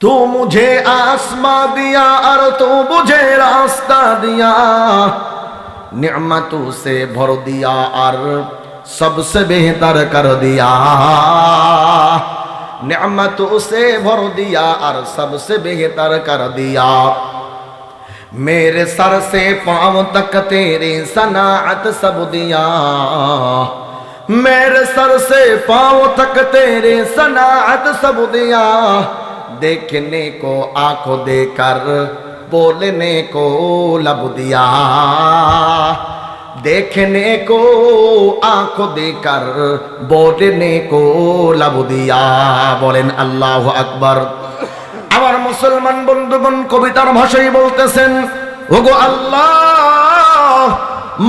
तू मुझे आसमां दिया और तू मुझे रास्ता दिया, निअमतों से भर दिया और सबसे बेहतर कर दिया, निअमतों से भर दिया और सबसे बेहतर कर दिया। मेरे सर से पांव तक तेरी सनाअत सब दिया, मेरे सर से पांव तक तेरे सनाअत सब दिया। देखने को आंखों देकर बोलने को लब दिया, देखने को आंखों देकर बोलने को लब दिया। बोलेन अल्लाहु আকবার। আমার মুসলমান বন্ধুগণ কবিতার ভাষায় বলতেছেন, ওগো আল্লাহ,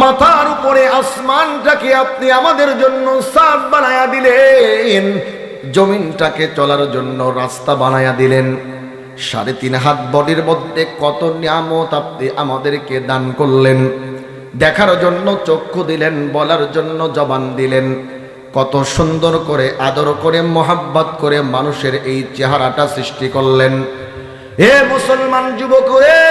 মাথার উপরে আসমানটাকে আপনি আমাদের জন্য ছাদ বানায়া দিলেন, জমিনটাকে চলার জন্য রাস্তা বানায়া দিলেন। 3.5 হাত বডির মধ্যে কত নিয়ামত আপনি আমাদেরকে দান করলেন। দেখার জন্য চক্ষু দিলেন, বলার জন্য জবান দিলেন। কত সুন্দর করে আদর করে মোহাব্বত করে মানুষের এই চেহারাটা সৃষ্টি করলেন। হে মুসলমান যুবক রে,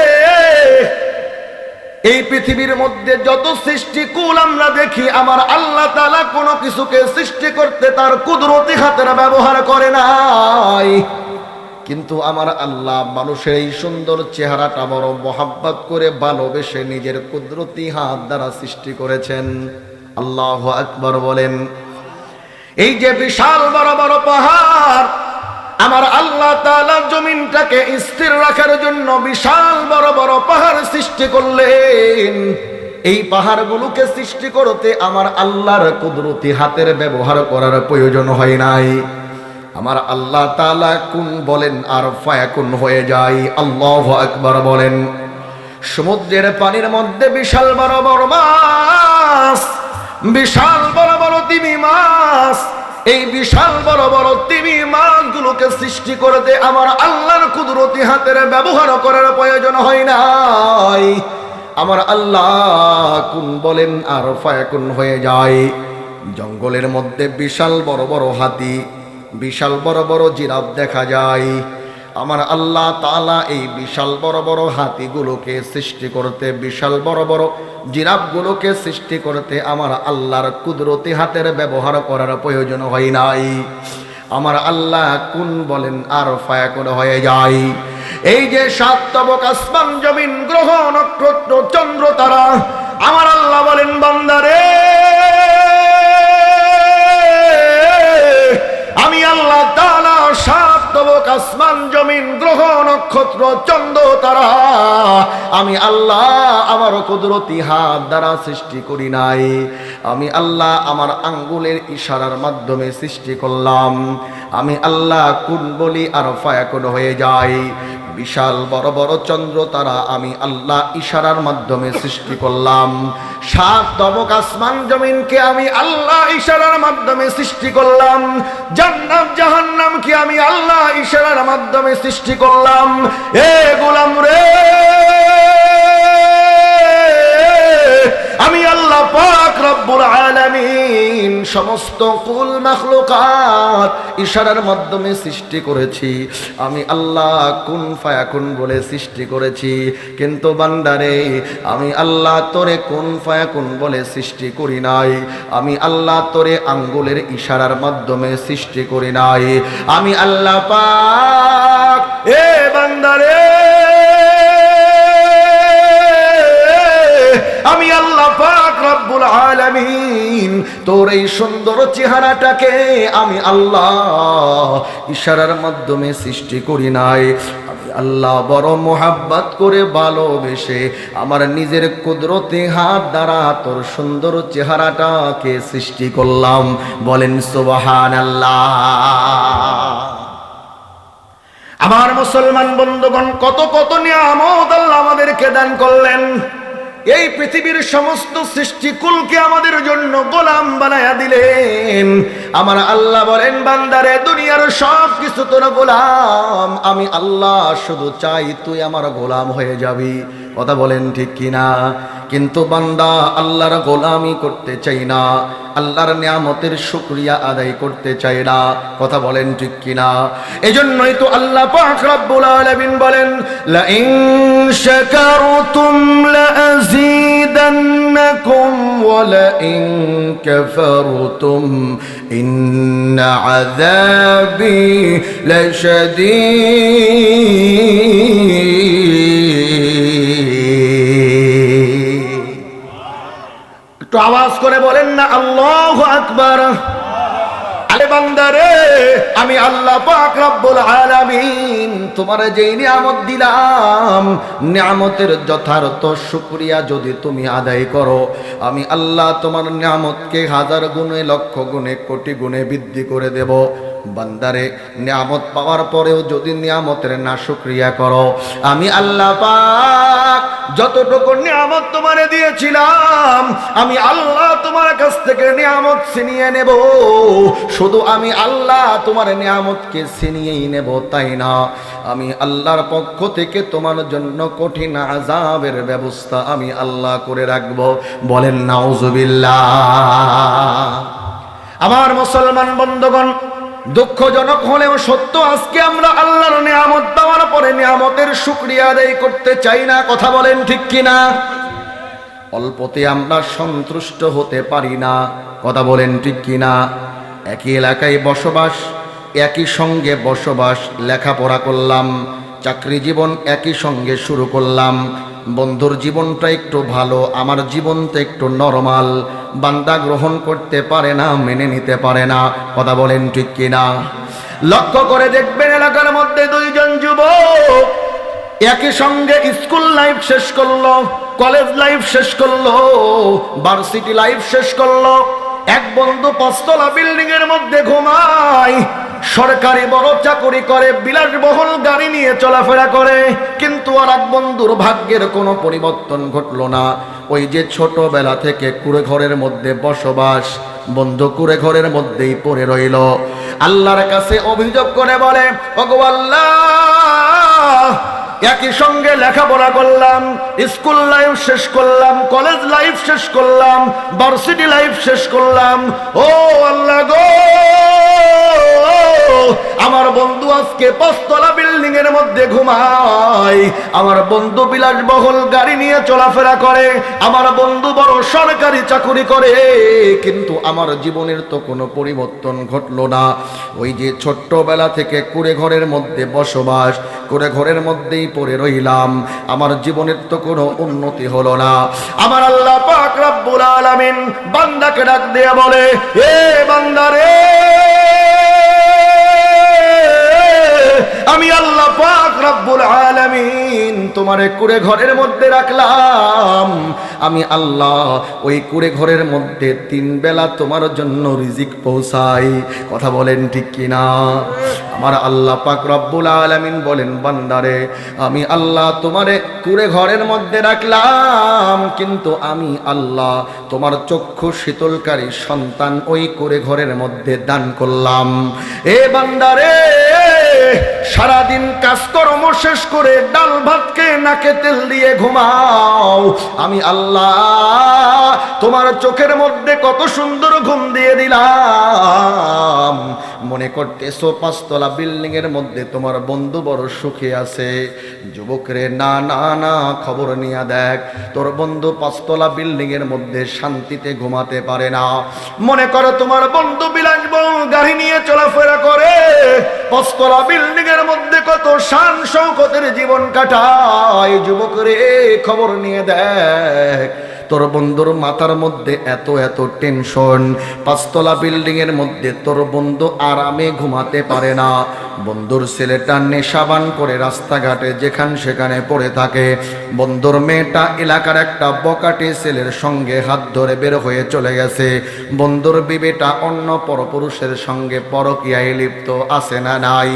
এই পৃথিবীর মধ্যে যত সৃষ্টিকুল আমরা দেখি, আমার আল্লাহ তাআলা কোনো কিছুকে সৃষ্টি করতে তার কুদরতি হাতের ব্যবহার করে নাই, কিন্তু আমার আল্লাহ মানুষের এই সুন্দর চেহারাটা বড় মোহাব্বত করে ভালোবেসে নিজের কুদরতি হাত দ্বারা সৃষ্টি করেছেন। আল্লাহু আকবার বলেন। এই যে বিশাল বড় বড় পাহাড়, আমার আল্লাহ তাআলা জমিনটাকে স্থির রাখার জন্য বিশাল বড় বড় পাহাড় সৃষ্টি করলেন। এই পাহাড়গুলোকে সৃষ্টি করতে আমার আল্লাহর কুদরতি হাতের ব্যবহার করার প্রয়োজন হয় নাই। আমার আল্লাহ তাআলা কুন বলেন আর ফায়াকুন হয়ে যায়। আল্লাহু আকবার বলেন। সমুদ্রের পানির মধ্যে বিশাল বড় বড় মাছ, বিশাল বড় বড় তিমি মাছ, এই বিশাল বড় বড় তিমি মাছগুলোকে সৃষ্টি করতে আমার আল্লাহর কুদরতি হাতের ব্যবহার করার প্রয়োজন হয় নাই। আমার আল্লাহ কুন বলেন আর ফায়াকুন হয়ে যায়। জঙ্গলের মধ্যে বিশাল বড় বড় হাতি, বিশাল বড় বড় জিরাফ দেখা যায়। আমার আল্লাহ তাআলা এই বিশাল বড় বড় হাতিগুলোকে সৃষ্টি করতে, বিশাল বড় বড় জিরাফগুলোকে সৃষ্টি করতে আমার আল্লাহর কুদরতি হাতের ব্যবহার করার প্রয়োজন হয় নাই। আমার আল্লাহ কুন বলেন আর ফায়াকুন হয়ে যায়। এই যে 7 তবক আসমান জমিন গ্রহ নক্ষত্র চন্দ্র তারা, আমার আল্লাহ বলেন বান্দারে, আমি আল্লাহ তাআলা 7 তবক আসমান জমিন গ্রহ নক্ষত্র চন্দ্র তারা আমি আল্লাহ আমার কুদরতি হাত দ্বারা সৃষ্টি করি নাই। আমি আল্লাহ আমার আঙ্গুলের ইশারার মাধ্যমে সৃষ্টি করলাম। আমি আল্লাহ কুন বলি আর ফায়াকুন হয়ে যায়। বিশাল বড় বড় চন্দ্র তারা আমি আল্লাহ ইশারার মাধ্যমে সৃষ্টি করলাম। 7 তবক আসমান জমিনকে আমি আল্লাহ ইশারার মাধ্যমে সৃষ্টি করলাম। জান্নাত জাহান্নামকে আমি আল্লাহ ইশারার মাধ্যমে সৃষ্টি করলাম। এ গোলাম রে, আমি আল্লাহ পাক রব্বুল আলামিন সমস্ত কুল মাখলুকাত ইশারার মাধ্যমে সৃষ্টি করেছি। আমি আল্লাহ কুন ফায়াকুন বলে সৃষ্টি করেছি, কিন্তু বান্দারে আমি আল্লাহ তোরে কুন ফায়াকুন বলে সৃষ্টি করি নাই। আমি আল্লাহ তোরে আঙ্গুলের ইশারার মাধ্যমে সৃষ্টি করি নাই। আমি আল্লাহ পাক এ বান্দারে, আমি আল্লাহ পাক রব্বুল আলামিন তোর এই সুন্দর চেহারাটাকে আমি আল্লাহ ইশারার মাধ্যমে সৃষ্টি করি নাই। আমি আল্লাহ বড় মোহাব্বত করে ভালোবেসে আমার নিজের কুদরতি হাত দ্বারা তোর সুন্দর চেহারাটাকে সৃষ্টি করলাম। বলেন সুবহানাল্লাহ। আমার মুসলমান বন্ধুগণ, কত কত নিয়ামত আল্লাহ আমাদেরকে দান করলেন। এই পৃথিবীর সমস্ত সৃষ্টিকুলকে আমাদের জন্য গোলাম বানায়া দিলেন। আমার আল্লাহ বলেন বান্দারে, দুনিয়ার সব কিছু তোর গোলাম, আমি আল্লাহ শুধু চাই তুই আমার গোলাম হয়ে যাবি। কথা বলেন ঠিক কিনা? কিন্তু বান্দা আল্লাহর গোলামি করতে চাই না, আল্লাহর নিয়ামতের শুকরিয়া আদায় করতে চায় না। কথা বলেন ঠিক কিনা? এজন্যই তো আল্লাহ পাক রব্বুল আলামিন বলেন, লা ইন শাকারতুম লা আযীদান্নাকুম ওয়া লা ইন কাফারতুম ইন্না আযাবি লাশাদীদ। একটু আওয়াজ করে বলেন না আল্লাহু আকবার। আলে বান্দারে, আমি আল্লাহ পাক রব্বুল আলামিন তোমারে যেই নিয়ামত দিলাম, নিয়ামতের যথার্থ শুকরিয়া যদি তুমি আদায় করো, আমি আল্লাহ তোমার নিয়ামতকে হাজার গুণে, লক্ষ গুণে, কোটি গুণে বৃদ্ধি করে দেব। বান্দারে, নিয়ামত পাওয়ার পরেও যদি নিয়ামতের না শুকরিয়া করো, আমি আল্লাহ পাক যতটুকু নিয়ামত তোমারে দিয়েছিলাম, আমি আল্লাহ তোমার কাছ থেকে নিয়ামত ছিনিয়ে নেব। শুধু আমি আল্লাহ তোমার নিয়ামতকে ছিনিয়েই নেব তাই না, আমি আল্লাহর পক্ষ থেকে তোমার জন্য কঠিন আযাবের ব্যবস্থা আমি আল্লাহ করে রাখব। বলেন নাউজুবিল্লাহ। আমার মুসলমান বন্ধুগণ, দুঃখজনক হলেও সত্য, আজকে আমরা আল্লাহর নিয়ামত পাওয়ার পরে নিয়ামতের শুকরিয়া আদায় করতে চাই না। কথা বলেন ঠিক কিনা? অল্পতে আমরা সন্তুষ্ট হতে পারি না। কথা বলেন ঠিক কিনা? একই এলাকায় বসবাস, একই সঙ্গে বসবাস, লেখাপড়া করলাম, চাকরি জীবন একই সঙ্গে শুরু করলাম, বন্ধুর জীবনটা একটু ভালো, আমার জীবনটা একটু নরমাল, বান্দা গ্রহণ করতে পারে না, মেনে নিতে পারে না। কথা বলেন ঠিক কিনা? লক্ষ্য করে দেখবেন, এলাকার মধ্যে দুইজন যুবক একই সঙ্গে স্কুল লাইফ শেষ করলো, কলেজ লাইফ শেষ করলো, ভার্সিটি লাইফ শেষ করলো। এক বন্ধু 5 তলা বিল্ডিং এর মধ্যে ঘুমায়, সরকারি বড় চাকরি করে, বিলাসবহুল গাড়ি নিয়ে চলাফেরা করে, কিন্তু আর এক বন্ধুর ভাগ্যের কোনো পরিবর্তন ঘটলো না। ওই যে ছোটবেলা থেকে কুড়ে ঘরের মধ্যে বসবাস, বন্ধু কুড়ে ঘরের মধ্যেই পড়ে রইল। আল্লাহর কাছে অভিযোগ করে বলে, ওগো আল্লাহ, একই সঙ্গে লেখাপড়া করলাম, স্কুল লাইফ শেষ করলাম, কলেজ লাইফ শেষ করলাম, ভার্সিটি লাইফ শেষ করলাম। ও আল্লাহ গো, আমার বন্ধু আজকে 5 তলা বিল্ডিং এর মধ্যে ঘুমায়, আমার বন্ধু বিলাসবহুল গাড়ি নিয়ে চলাফেরা করে, আমার বন্ধু বড় সরকারি চাকরি করে, কিন্তু আমার জীবনের তো কোনো পরিবর্তন ঘটলো না। ওই যে ছোট্টবেলা থেকে কুড়ে ঘরের মধ্যে বসবাস, কুড়ে ঘরের মধ্যেই পড়ে রইলাম, আমার জীবনের তো কোনো উন্নতি হলো না। আমার আল্লাহ পাক রব্বুল আলামিন বান্দাকে ডাক দিয়ে বলে, এ বান্দারে, আমি আল্লাহ পাক রব্বুল আলামিন তোমারে কুড়ে ঘরের মধ্যে রাখলাম, আমি আল্লাহ ওই কুড়ে ঘরের মধ্যে 3 বেলা তোমার জন্য রিজিক পৌঁছাই। কথা বলেন ঠিক কিনা? আমার আল্লাহ পাক রব্বুল আলামিন বলেন, বান্দারে, আমি আল্লাহ তোমারে কুড়ে ঘরের মধ্যে রাখলাম, কিন্তু আমি আল্লাহ তোমার চক্ষু শীতলকারী সন্তান ওই কুড়ে ঘরের মধ্যে দান করলাম। এ বান্দারে, সারাদিন কাজকর্ম শেষ করে ডাল ভাত খেয়ে নাকে তেল দিয়ে ঘুমাও, আমি আল্লাহ তোমার চোখের মধ্যে কত সুন্দর ঘুম দিয়ে দিলাম। মনে করতেছো 5 তলা বিল্ডিং এর মধ্যে তোমার বন্ধু বড় সুখে আছে। যুবক রে, না না না, খবর নিয়ে দেখ, তোর বন্ধু 5 তলা বিল্ডিং এর মধ্যে শান্তিতে ঘুমাতে পারে না। মনে করো তোমার বন্ধু বিলাসবহুল গাড়ি নিয়ে চলাফেরা করে, 5 তলা বিল্ডিং এর মধ্যে কত শান শৌকতের জীবন কাটায়। যুবক রে, খবর নিয়ে দেখ, তোর বন্ধুর মাথার মধ্যে এত এত টেনশন, 5 তলা বিল্ডিং এর মধ্যে তোর বন্ধু আরামে ঘুমাতে পারে না। বন্ধুর ছেলেটা নেশাবান করে রাস্তাঘাটে যেখান সেখানে পড়ে থাকে। বন্ধুর মেয়েটা এলাকার একটা বকাটে ছেলের সঙ্গে হাত ধরে বের হয়ে চলে গেছে। বন্ধুর বিবেটা অন্য পরপুরুষের সঙ্গে পরকীয়ায় লিপ্ত আছে না নাই?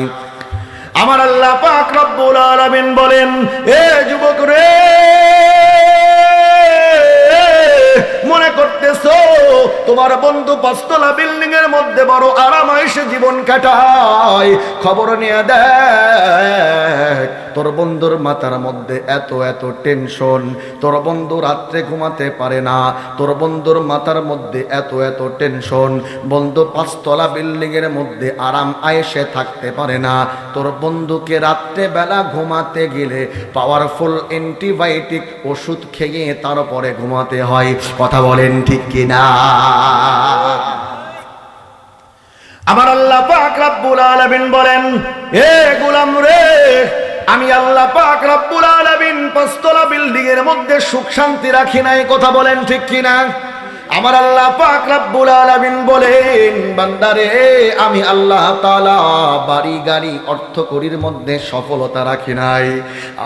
আমার আল্লাহ পাক রব্বুল আলামিন বলেন, এ যুবক রে, মনে করতেছো তোমার বন্ধু 5 তলা বিল্ডিং এর মধ্যে বড় আরামায়েশে জীবন কাটায়। খবর নিয়ে দেখ, তোর বন্ধুর মাথার মধ্যে এত এত টেনশন, তোর বন্ধু রাত্রে ঘুমাতে পারে না, তোর বন্ধুর মাথার মধ্যে এত এত টেনশন, বন্ধু 5 তলা বিল্ডিং এর মধ্যে আরাম আয়েশে থাকতে পারে না, তোর বন্ধুকে রাত্রে বেলা ঘুমাতে গেলে পাওয়ারফুল অ্যান্টিবায়োটিক ওষুধ খেয়ে তারপরে ঘুমাতে হয়। কথা বলেন ঠিক কিনা? আমার আল্লাহ পাক রব্বুল আলামিন বলেন, এ গোলাম রে, আমি আল্লাহ পাক রব্বুল আলামিন 5 তলা বিল্ডিং এর মধ্যে সুখ শান্তি রাখি নাই। কথা বলেন ঠিক কিনা? আমার আল্লাহ পাক রব্বুল আলামিন বলেন, বান্দারে, আমি আল্লাহ তাআলা বাড়ি গাড়ি অর্থ কড়ির মধ্যে সফলতা রাখি নাই,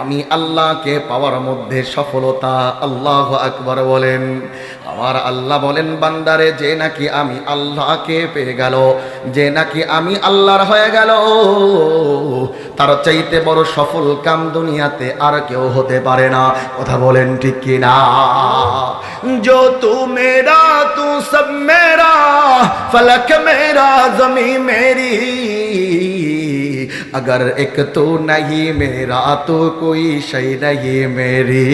আমি আল্লাহকে পাওয়ার মধ্যে সফলতা। আল্লাহু আকবার বলেন। আমার আল্লাহ বলেন, বান্দারে, যে নাকি আমি আল্লাহকে পেয়ে গেল, যে নাকি আমি আল্লাহর হয়ে গেল, তার চাইতে বড় সফল কাম দুনিয়াতে আর কেউ হতে পারে না। কথা বলেন ঠিক কিনা? जो तू मेरा तू सब मेरा, फलक मेरा ज़मीं मेरी, अगर एक तू नहीं मेरा तो कोई शै नहीं मेरी,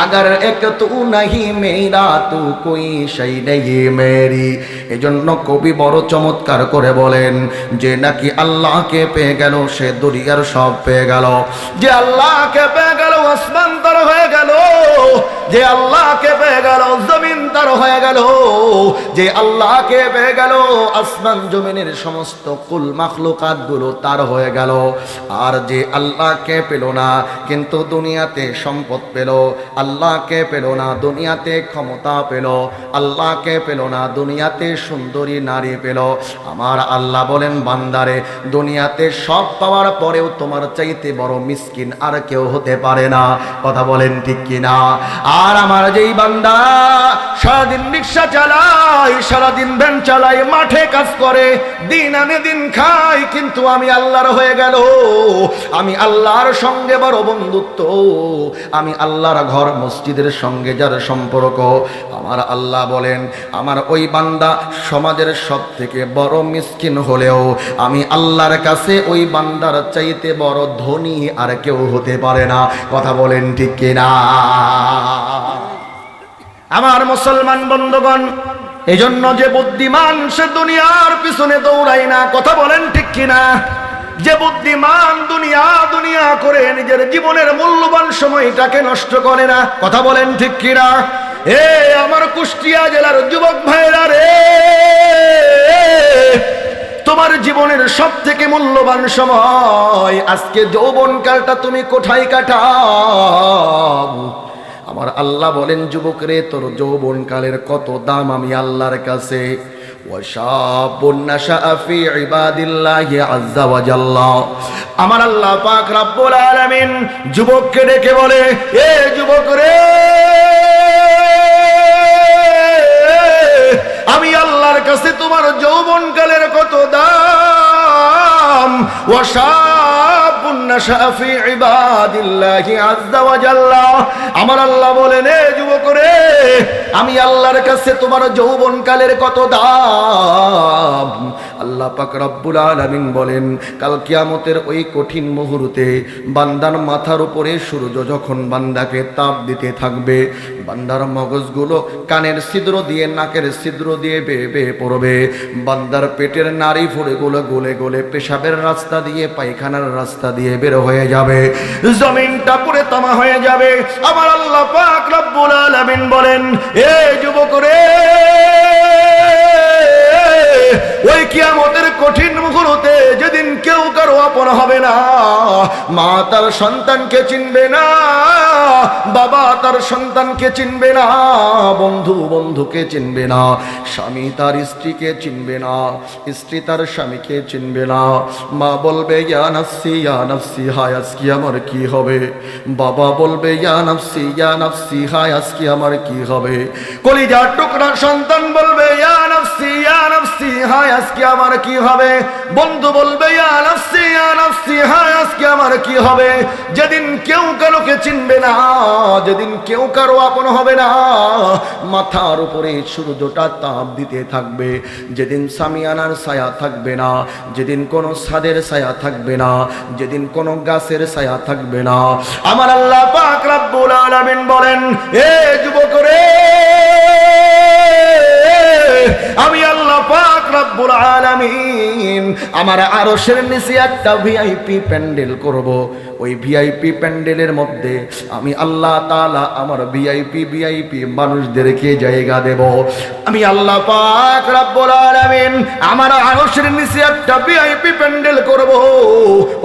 अगर एक तू नहीं मेरा तो कोई शै नहीं मेरी। এজন্য কবি বড় চমৎকার করে বলেন, যে নাকি আল্লাহকে পেয়ে গেল সে দুনিয়ার সব পেয়ে গেল। যে আল্লাহকে পেয়ে গেল আসমান তার হয়ে গেল, যে আল্লাহকে পেয়ে গেল জমিন তার হয়ে গেল, যে আল্লাহকে পেয়ে গেল আসমান জমিনের সমস্ত কুল মাখলুকাত গুলো তার হয়ে গেল। আর যে আল্লাহকে পেল না কিন্তু দুনিয়াতে সম্পদ পেল, আল্লাহকে পেল না দুনিয়াতে ক্ষমতা পেল, আল্লাহকে পেল না দুনিয়াতে সুন্দরী নারী পেল, আমার আল্লাহ বলেন, বান্দারে, দুনিয়াতে সব পাওয়ার পরেও তোমার চাইতে বড় মিসকিন আর কেউ হতে পারে না। কথা বলেন ঠিক কিনা? আর আমার যেই বান্দা সারাদিন রিক্সা চালায়, সারাদিন ভ্যান চালায়, মাঠে কাজ করে, দিন আনে দিন খায়, কিন্তু আমি আল্লাহর হয়ে গেল, আমি আল্লাহর সঙ্গে বড় বন্ধুত্ব, আমি আল্লাহর ঘর মসজিদের সঙ্গে যার সম্পর্ক, আমার আল্লাহ বলেন, আমার ওই বান্দা সমাজের সব থেকে বড় মিসকিন হলেও আমি আল্লাহর কাছে ওই বান্দার চাইতে বড় ধনী আর কেউ হতে পারে না। কথা বলেন ঠিক কিনা? আমার মুসলমান বন্ধুগণ, এজন্য যে বুদ্ধিমান সে দুনিয়ার পিছনে দৌড়ায় না। কথা বলেন ঠিক কিনা? যে বুদ্ধিমান দুনিয়া দুনিয়া করে নিজের জীবনের মূল্যবান সময়টাকে নষ্ট করে না। কথা বলেন ঠিক কিনা? এ আমার কুষ্টিয়া জেলার যুবক ভাইরা রে, তোমার জীবনের সব থেকে মূল্যবান সময় আজকে যৌবনকালটা তুমি কোথায় কাটাও? আমার আল্লাহ বলেন, যুবক রে, তোর যৌবনকালের কত দাম আমি আল্লাহর কাছে। ওয়াশাবুন নাশাআ ফি ইবাদিল্লাহি আযজা ওয়া জাল্লা। আমার আল্লাহ পাক রব্বুল আলামিন যুবককে ডেকে বলে, এ যুবক রে, আমি আল্লাহর কাছে তোমার যৌবনকালের কত দাম। ওয়াশাবুন নাশাআ ফি ইবাদিল্লাহি আযজা ওয়া জাল্লা। আমার আল্লাহ বলেন, এ যুবক রে, আমি আল্লাহর কাছে তোমার যৌবনকালের কত দাম। আল্লাহ পাক রব্বুল আলামিন বলেন, কাল কিয়ামতের ওই কঠিন মুহূর্তে বান্দার মাথার উপরে সূর্য যখন বান্দাকে তাপ দিতে থাকবে, বান্দার মগজগুলো কানের ছিদ্র দিয়ে নাকের ছিদ্র দিয়ে বেয়ে বেয়ে পড়বে, বান্দার পেটের নাড়ি ফুঁড়েগুলো গলে গলে পেশাবের রাস্তা দিয়ে পায়খানার রাস্তা দিয়ে বের হয়ে যাবে, জমিনটা পুরে তামা হয়ে যাবে। আমার আল্লাহ পাক রব্বুল আলামিন বলেন, এ যুবক রে, ওই কিয়ামতের কঠিন মুহূর্তে যেদিন কেউ কারো আপন হবে না, মা তার সন্তানকে চিনবে না, বাবা তার সন্তানকে চিনবে না, বন্ধু বন্ধুকে চিনবে না, স্বামী তার স্ত্রীকে চিনবে না, স্ত্রী তার স্বামীকে চিনবে না। মা বলবে, ইয়া নাফসি, হায় আজকে আমার কি হবে? বাবা বলবে, ইয়া নাফসি, হায় আজকে আমার কি হবে? কলিজার টুকরা সন্তান বলবে, ইয়া নাফসি, হায় আজকে আমার কি হবে? বন্ধু বলবে, ইয়া নাফসি, হায় আজকে আমার কি হবে? যেদিন কেউ কারোকে চিনবে না, যেদিন কেউ কারো আপন হবে না, মাথার উপরে সূর্যটা তাপ দিতে থাকবে, যেদিন সামিয়ানার ছায়া থাকবে না, যেদিন কোনো ছাদের ছায়া থাকবে না, যেদিন কোনো গাছের ছায়া থাকবে না, আমার আল্লাহ পাক রব্বুল আলামিন বলেন, এ যুবক রে, আমি আল্লাহ পাক রব্বুল আলামিন আমার আরশের নিচে একটা ভিআইপি প্যান্ডেল করব। ওই ভিআইপি প্যান্ডেলের মধ্যে আমি আল্লাহ তাআলা আমার ভিআইপি মানুষদেরকে জায়গা দেব। আমি আল্লাহ পাক রব্বুল আলামিন আমার আরশের নিচে একটা ভিআইপি প্যান্ডেল করব।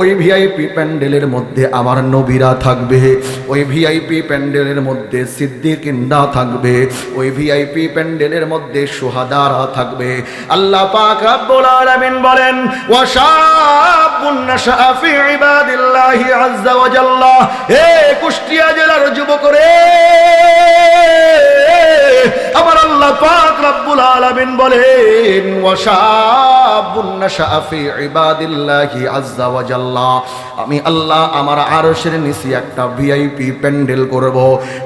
ওই ভিআইপি প্যান্ডেলের মধ্যে আমার নবীরা থাকবে, ওই ভিআইপি প্যান্ডেলের মধ্যে সিদ্দিকিনরা থাকবে, ওই ভিআইপি প্যান্ডেলের মধ্যে শুহাদারা থাকবে। আল্লাহ পাক রব্বুল আলামিন বলেন, ওয়াশাবুন নাশা ফি ইবাদিল্লাহি আযজা ওয়া জাল্লা। হে কুষ্টিয়া জেলার যুবক রে, আমার আল্লাহ পাক রব্বুল আলামিন বলেন, ওয়াশাবুন নাশা ফি ইবাদিল্লাহি আযজা ওয়া জাল্লা। আমি আল্লাহ আমার আরশের নিচে একটা ভিআইপি প্যান্ডেল করব।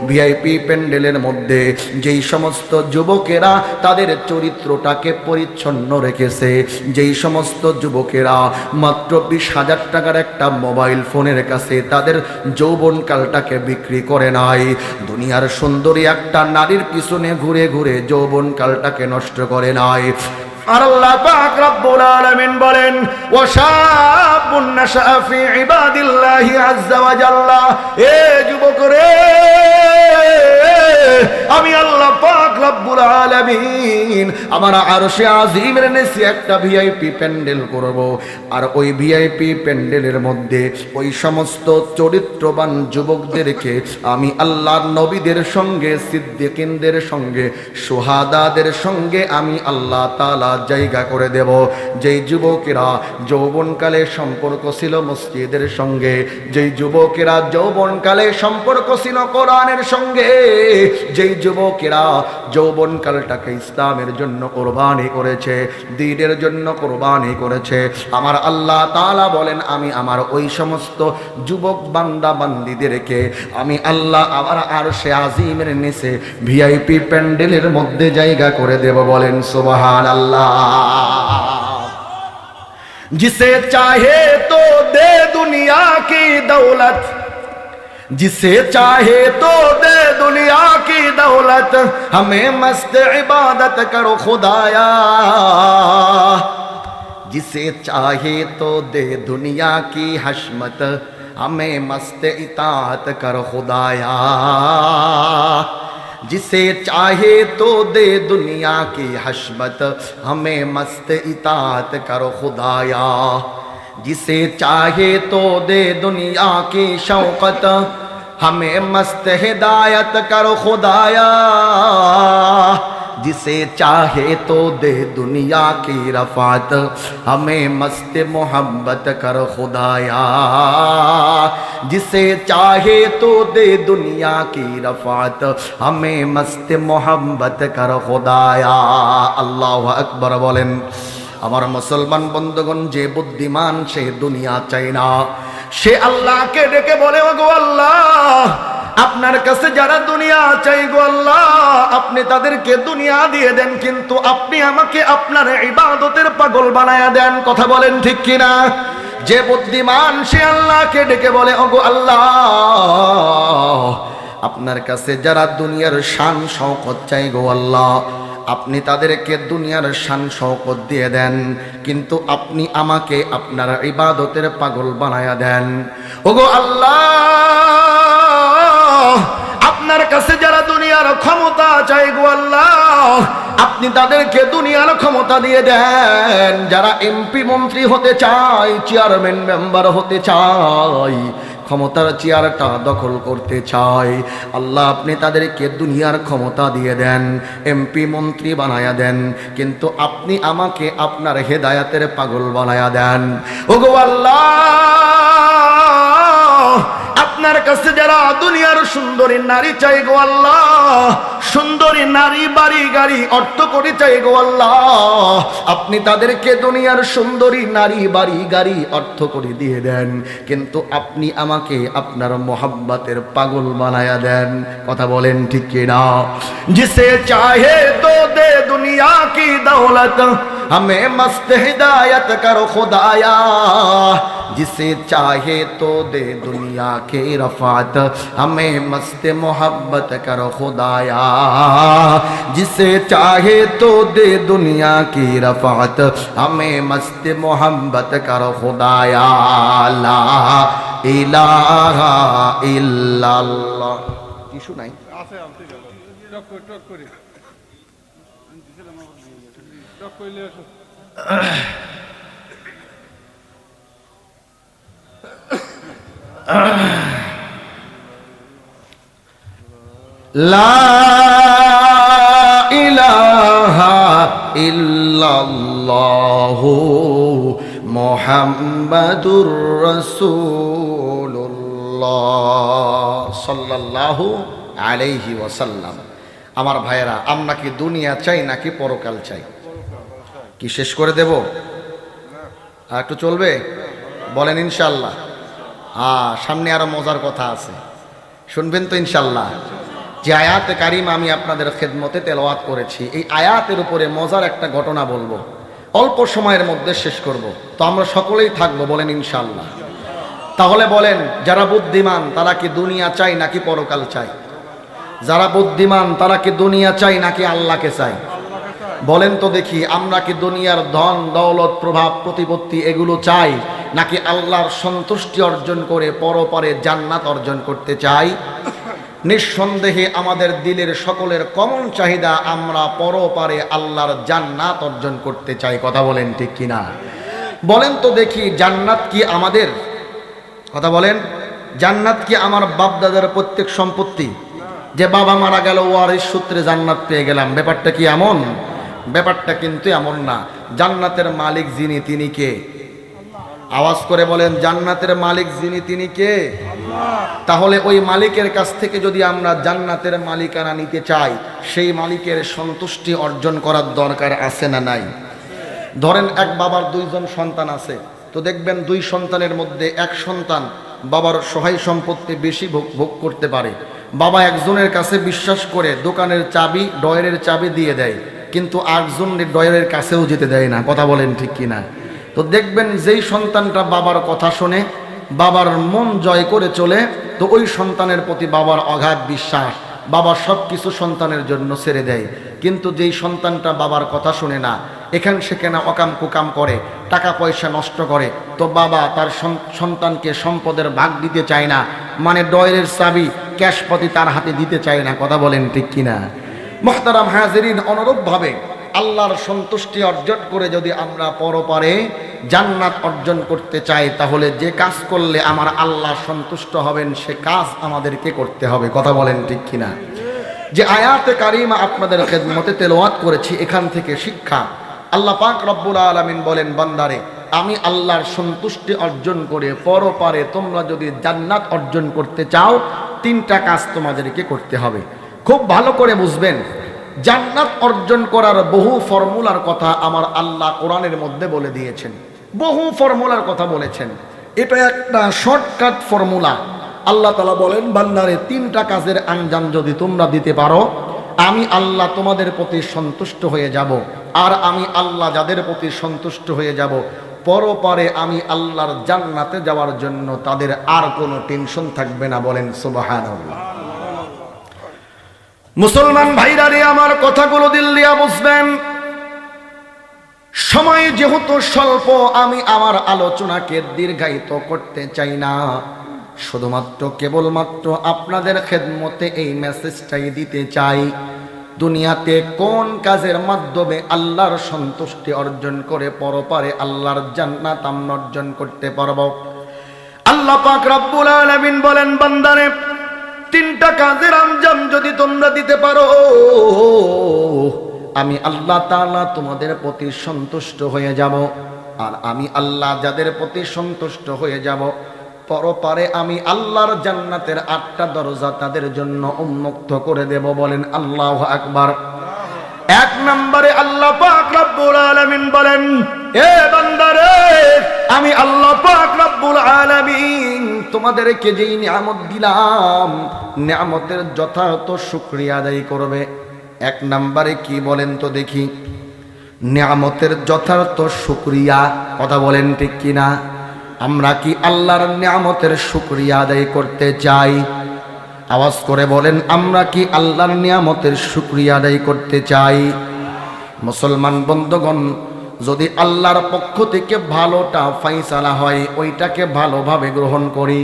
ভিআইপি প্যান্ডেলের মধ্যে যেই সমস্ত যুবকেরা তাদের চরিত্রটাকে পরিচ্ছন্ন রেখেছে, যেই সমস্ত যুবকেরা মাত্র 20,000 টাকার একটা মোবাইল ফোনের কাছে তাদের যৌবনকালটাকে বিক্রি করে নাই, দুনিয়ার সুন্দরী একটা নারীর পিছনে ঘুরে ঘুরে যৌবনকালটাকে নষ্ট করে নাই, আর আল্লাহ পাক রব্বুল আলামিন বলেন, ওয়াশাবুন নাশা ফি ইবাদিল্লাহি আযজা ওয়া জাল্লা। এ যুবক রে, আমি আল্লাহ পাক রব্বুল আলামিন আমার আরশে আজিমের নিচে একটা ভিআইপি প্যান্ডেল করব। আর ওই ভিআইপি প্যান্ডেলের মধ্যে ওই সমস্ত চরিত্রবান যুবকদেরকে আমি আল্লাহর নবীদের সঙ্গে, সিদ্দিকিনদের সঙ্গে, শুহাদাদের সঙ্গে আমি আল্লাহ তাআলা জায়গা করে দেব। যেই যুবকেরা যৌবনকালে সম্পর্ক ছিল মসজিদের সঙ্গে, যেই যুবকেরা যৌবনকালে সম্পর্ক ছিল কোরআনের সঙ্গে, যেই যুবকেরা যৌবনকালটাকে ইসলামের জন্য কোরবানি করেছে, দ্বীনের জন্য কোরবানি করেছে, আমার আল্লাহ তাআলা বলেন, আমি আমার ওই সমস্ত যুবক বান্দা বান্দীদেরকে আমি আল্লাহ আমার আরশে আজিমের নিচে ভিআইপি প্যান্ডেলের মধ্যে জায়গা করে দেব। বলেন সুবহানাল্লাহ। जिसे चाहे तो दे दुनिया की दौलत, जिसे चाहे तो दे दुनिया की दौलत, हमें मस्त इबादत करो खुदाया। जिसे चाहे तो दे दुनिया की हशमत, हमें मस्त इताअत करो खुदाया। जिसे चाहे तो दे दुनिया की हशमत, हमें मस्त इताअत करो खुदाया। जिसे चाहे तो दे दुनिया की शौकत, हमें मस्त हिदायत करो खुदाया। जिसे चाहे तो दे दुनिया की रफ़ात, हमें मस्त मोहब्बत करो खुदाया। जिसे चाहे तो दे दुनिया की रफ़ात, हमें मस्त मोहब्बत करो खुदाया। अल्लाहु अकबर बोलें। আমার মুসলমান বন্ধুগণ, যে বুদ্ধিমান সে দুনিয়া চায় না, সে আল্লাহকে ডেকে বলে, ওগো আল্লাহ, আপনার কাছে যারা দুনিয়া চাই গো আল্লাহ, আপনি তাদেরকে দুনিয়া দিয়ে দেন, কিন্তু আপনি আমাকে আপনার ইবাদতের পাগল বানায়া দেন। কথা বলেন ঠিক কিনা? যে বুদ্ধিমান সে আল্লাহকে ডেকে বলে, ওগো আল্লাহ, আপনার কাছে যারা দুনিয়ার শান শওকত চাই গো আল্লাহ, আপনি তাদেরকে দুনিয়ার শান শওকত দিয়ে দেন, কিন্তু আপনি আমাকে আপনার ইবাদতের পাগল বানায়া দেন। ওগো আল্লাহ, আপনার কাছে যারা দুনিয়ার ক্ষমতা চাই গো আল্লাহ, আপনি তাদেরকে দুনিয়ার ক্ষমতা দিয়ে দেন। যারা এমপি মন্ত্রী হতে চায়, চেয়ারম্যান মেম্বার হতে চায়, ক্ষমতার চেয়ারটা দখল করতে চায়, আল্লাহ আপনি তাদেরকে দুনিয়ার ক্ষমতা দিয়ে দেন, এমপি মন্ত্রী বানায়া দেন, কিন্তু আপনি আমাকে আপনার হেদায়াতের পাগল বানায়া দেন। ওগো আল্লাহ, আপনার কাছে যারা দুনিয়ার সুন্দরী নারী চাই গো আল্লাহ, সুন্দরী নারী, বাড়ি গাড়ি, অর্থ কোটি চাই গো আল্লাহ, আপনি তাদেরকে দুনিয়ার সুন্দরী নারী, বাড়ি গাড়ি, অর্থ কোটি দিয়ে দেন, কিন্তু আপনি আমাকে আপনার মোহাব্বতের পাগল বানায়া দেন। কথা বলেন ঠিক কিনা? जिसे चाहे तो दे दुनिया की दौलत, हमें मस्त हिदायत करो खुदाया, जिसे चाहे तो दे दुनिया की रफात, हमें मस्त मोहब्बत करो खुदाया, जिसे चाहे तो दे दुनिया की रफात, हमें मस्त मोहब्बत करो खुदाया, ला इलाहा इल्लल्लाह। কি শুনাই আছে আমি টক করি টক কইলে লা ইলাহা ইল্লাল্লাহু মুহাম্মাদুর রাসূলুল্লাহ সাল্লাল্লাহু আলাইহি ওয়াসাল্লাম। আমার ভাইয়েরা, আমরা কি দুনিয়া চাই নাকি পরকাল চাই? কি শেষ করে দেব? আর একটু চলবে? বলেন ইনশাল্লাহ। সামনে আরো মজার কথা আছে, শুনবেন তো ইনশাল্লাহ। যে আয়াতে কারিমা আমি আপনাদের খেদমতে তেলাওয়াত করেছি, এই আয়াতের উপরে মজার একটা ঘটনা বলবো, অল্প সময়ের মধ্যে শেষ করব। তো আমরা সকলেই থাকবো, বলেন ইনশাল্লাহ। তাহলে বলেন, যারা বুদ্ধিমান তারা কি দুনিয়া চাই নাকি পরকাল চাই? যারা বুদ্ধিমান তারা কি দুনিয়া চাই নাকি আল্লাহকে চাই? বলেন তো দেখি, আমরা কি দুনিয়ার ধন দৌলত, প্রভাব প্রতিপত্তি এগুলো চাই, নাকি আল্লাহর সন্তুষ্টি অর্জন করে পরপারে জান্নাত অর্জন করতে চাই? নিঃসন্দেহে আমাদের দিলের সকলের কমন চাহিদা, আমরা পরপারে আল্লাহর জান্নাত অর্জন করতে চাই। কথা বলেন ঠিক কিনা? বলেন তো দেখি, জান্নাত কি আমাদের? কথা বলেন, জান্নাত কি আমার বাপ দাদার প্রত্যেক সম্পত্তি? যে বাবা মারা গেল ওয়ারিস সূত্রে জান্নাত পেয়ে গেলাম, ব্যাপারটা কি এমন? ব্যাপারটা কিন্তু এমন না। জান্নাতের মালিক যিনি, তিনি কে? আওয়াজ করে বলেন, জান্নাতের মালিক যিনি, তিনি কে? তাহলে ওই মালিকের কাছ থেকে যদি আমরা জান্নাতের মালিকানা নিতে চাই, সেই মালিকের সন্তুষ্টি অর্জন করার দরকার আছে না নাই? ধরেন এক বাবার দুইজন সন্তান আছে, তো দেখবেন দুই সন্তানের মধ্যে এক সন্তান বাবার সহায় সম্পত্তি বেশি ভোগ করতে পারে। বাবা একজনের কাছে বিশ্বাস করে দোকানের চাবি, ডয়ারের চাবি দিয়ে দেয়, কিন্তু আরেকজনের ডয়ারের কাছেও যেতে দেয় না। কথা বলেন ঠিক কিনা? তো দেখবেন যেই সন্তানটা বাবার কথা শোনে, বাবার মন জয় করে চলে, তো ওই সন্তানের প্রতি বাবার অগাধ বিশ্বাস, বাবা সব কিছু সন্তানের জন্য ছেড়ে দেয়। কিন্তু যেই সন্তানটা বাবার কথা শুনে না, এখান সেখানে অকাম কুকাম করে, টাকা পয়সা নষ্ট করে, তো বাবা তার সন্তানকে সম্পদের ভাগ দিতে চায় না, মানে ডয়ারের চাবি, ক্যাশপাতি তার হাতে দিতে চায় না। কথা বলেন ঠিক কিনা? মুহতারাম হাজিরিন, অনুরূপভাবে আল্লাহর সন্তুষ্টি অর্জন করে যদি আমরা পরপারে জান্নাত অর্জন করতে চাই, তাহলে যে কাজ করলে আমার আল্লাহ সন্তুষ্ট হবেন সে কাজ আমাদেরকে করতে হবে। কথা বলেন ঠিক কিনা? যে আয়াতে কারিমা আপনাদের খেদমতে তেলাওয়াত করেছি, এখান থেকে শিক্ষা, আল্লাহ পাক রব্বুল আলামিন বলেন, বান্দারে, আমি আল্লাহর সন্তুষ্টি অর্জন করে পরপারে তোমরা যদি জান্নাত অর্জন করতে চাও, তিনটা কাজ তোমাদেরকে করতে হবে। খুব ভালো করে বুঝবেন, জান্নাত অর্জন করার বহু ফর্মুলার কথা আমার আল্লাহ কোরআনের মধ্যে বলে দিয়েছেন, বহু ফর্মুলার কথা বলেছেন। এটা একটা শর্টকাট ফর্মুলা। আল্লাহ তাআলা বলেন, বান্দারে, তিনটা কাজের আঞ্জাম যদি তোমরা দিতে পারো, আমি আল্লাহ তোমাদের প্রতি সন্তুষ্ট হয়ে যাব, আর আমি আল্লাহ যাদের প্রতি সন্তুষ্ট হয়ে যাব, পরপারে আমি আল্লাহর জান্নাতে যাওয়ার জন্য তাদের আর কোনো টেনশন থাকবে না। বলেন সুবহানাল্লাহ। মুসলমান ভাইরা রে, আমার কথাগুলো দিল দিয়া বুঝবেন। সময় যেহেতু স্বল্প, আমি আমার আলোচনাকে দীর্ঘায়িত করতে চাই না, শুধুমাত্র কেবলমাত্র আপনাদের খেদমতে এই মেসেজটাই দিতে চাই। দুনিয়াতে কোন কাজের মাধ্যমে আল্লাহর সন্তুষ্টি অর্জন করে পরপারে আল্লাহর জান্নাত আমরা অর্জন করতে পারব? আল্লাহ পাক রব্বুল আলামিন বলেন, বান্দারে, তিনটা কাজের আঞ্জাম যদি তোমরা দিতে পারো, আমি আল্লাহ তাআলা তোমাদের প্রতি সন্তুষ্ট হয়ে যাব, আর আমি আল্লাহ যাদের প্রতি সন্তুষ্ট হয়ে যাব, পরপারে আমি আল্লাহর জান্নাতের 8টা দরজা তাদের জন্য উন্মুক্ত করে দেব। বলেন আল্লাহু আকবার। এক নম্বরে আল্লাহ পাক রব্বুল আলামিন বলেন, এ বান্দারে, আমি আল্লাহ পাক রব্বুল আলামিন তোমাদেরকে যেই নিয়ামত দিলাম, নিয়ামতের যথাযথ শুকরিয়া আদায় করবে। এক নম্বরে কি বলেন তো দেখি? নিয়ামতের যথাযথ শুকরিয়া। কথা বলেন ঠিক কিনা? আমরা কি আল্লাহর নিয়ামতের শুকরিয়া আদায় করতে চাই? আওয়াজ করে বলেন, আমরা কি আল্লাহর নিয়ামতের শুকরিয়া আদায় করতে চাই? মুসলমান বন্ধুগণ, যদি আল্লাহর পক্ষ থেকে ভালোটা ফাইসালা হয় ওইটাকে ভালোভাবে গ্রহণ করি,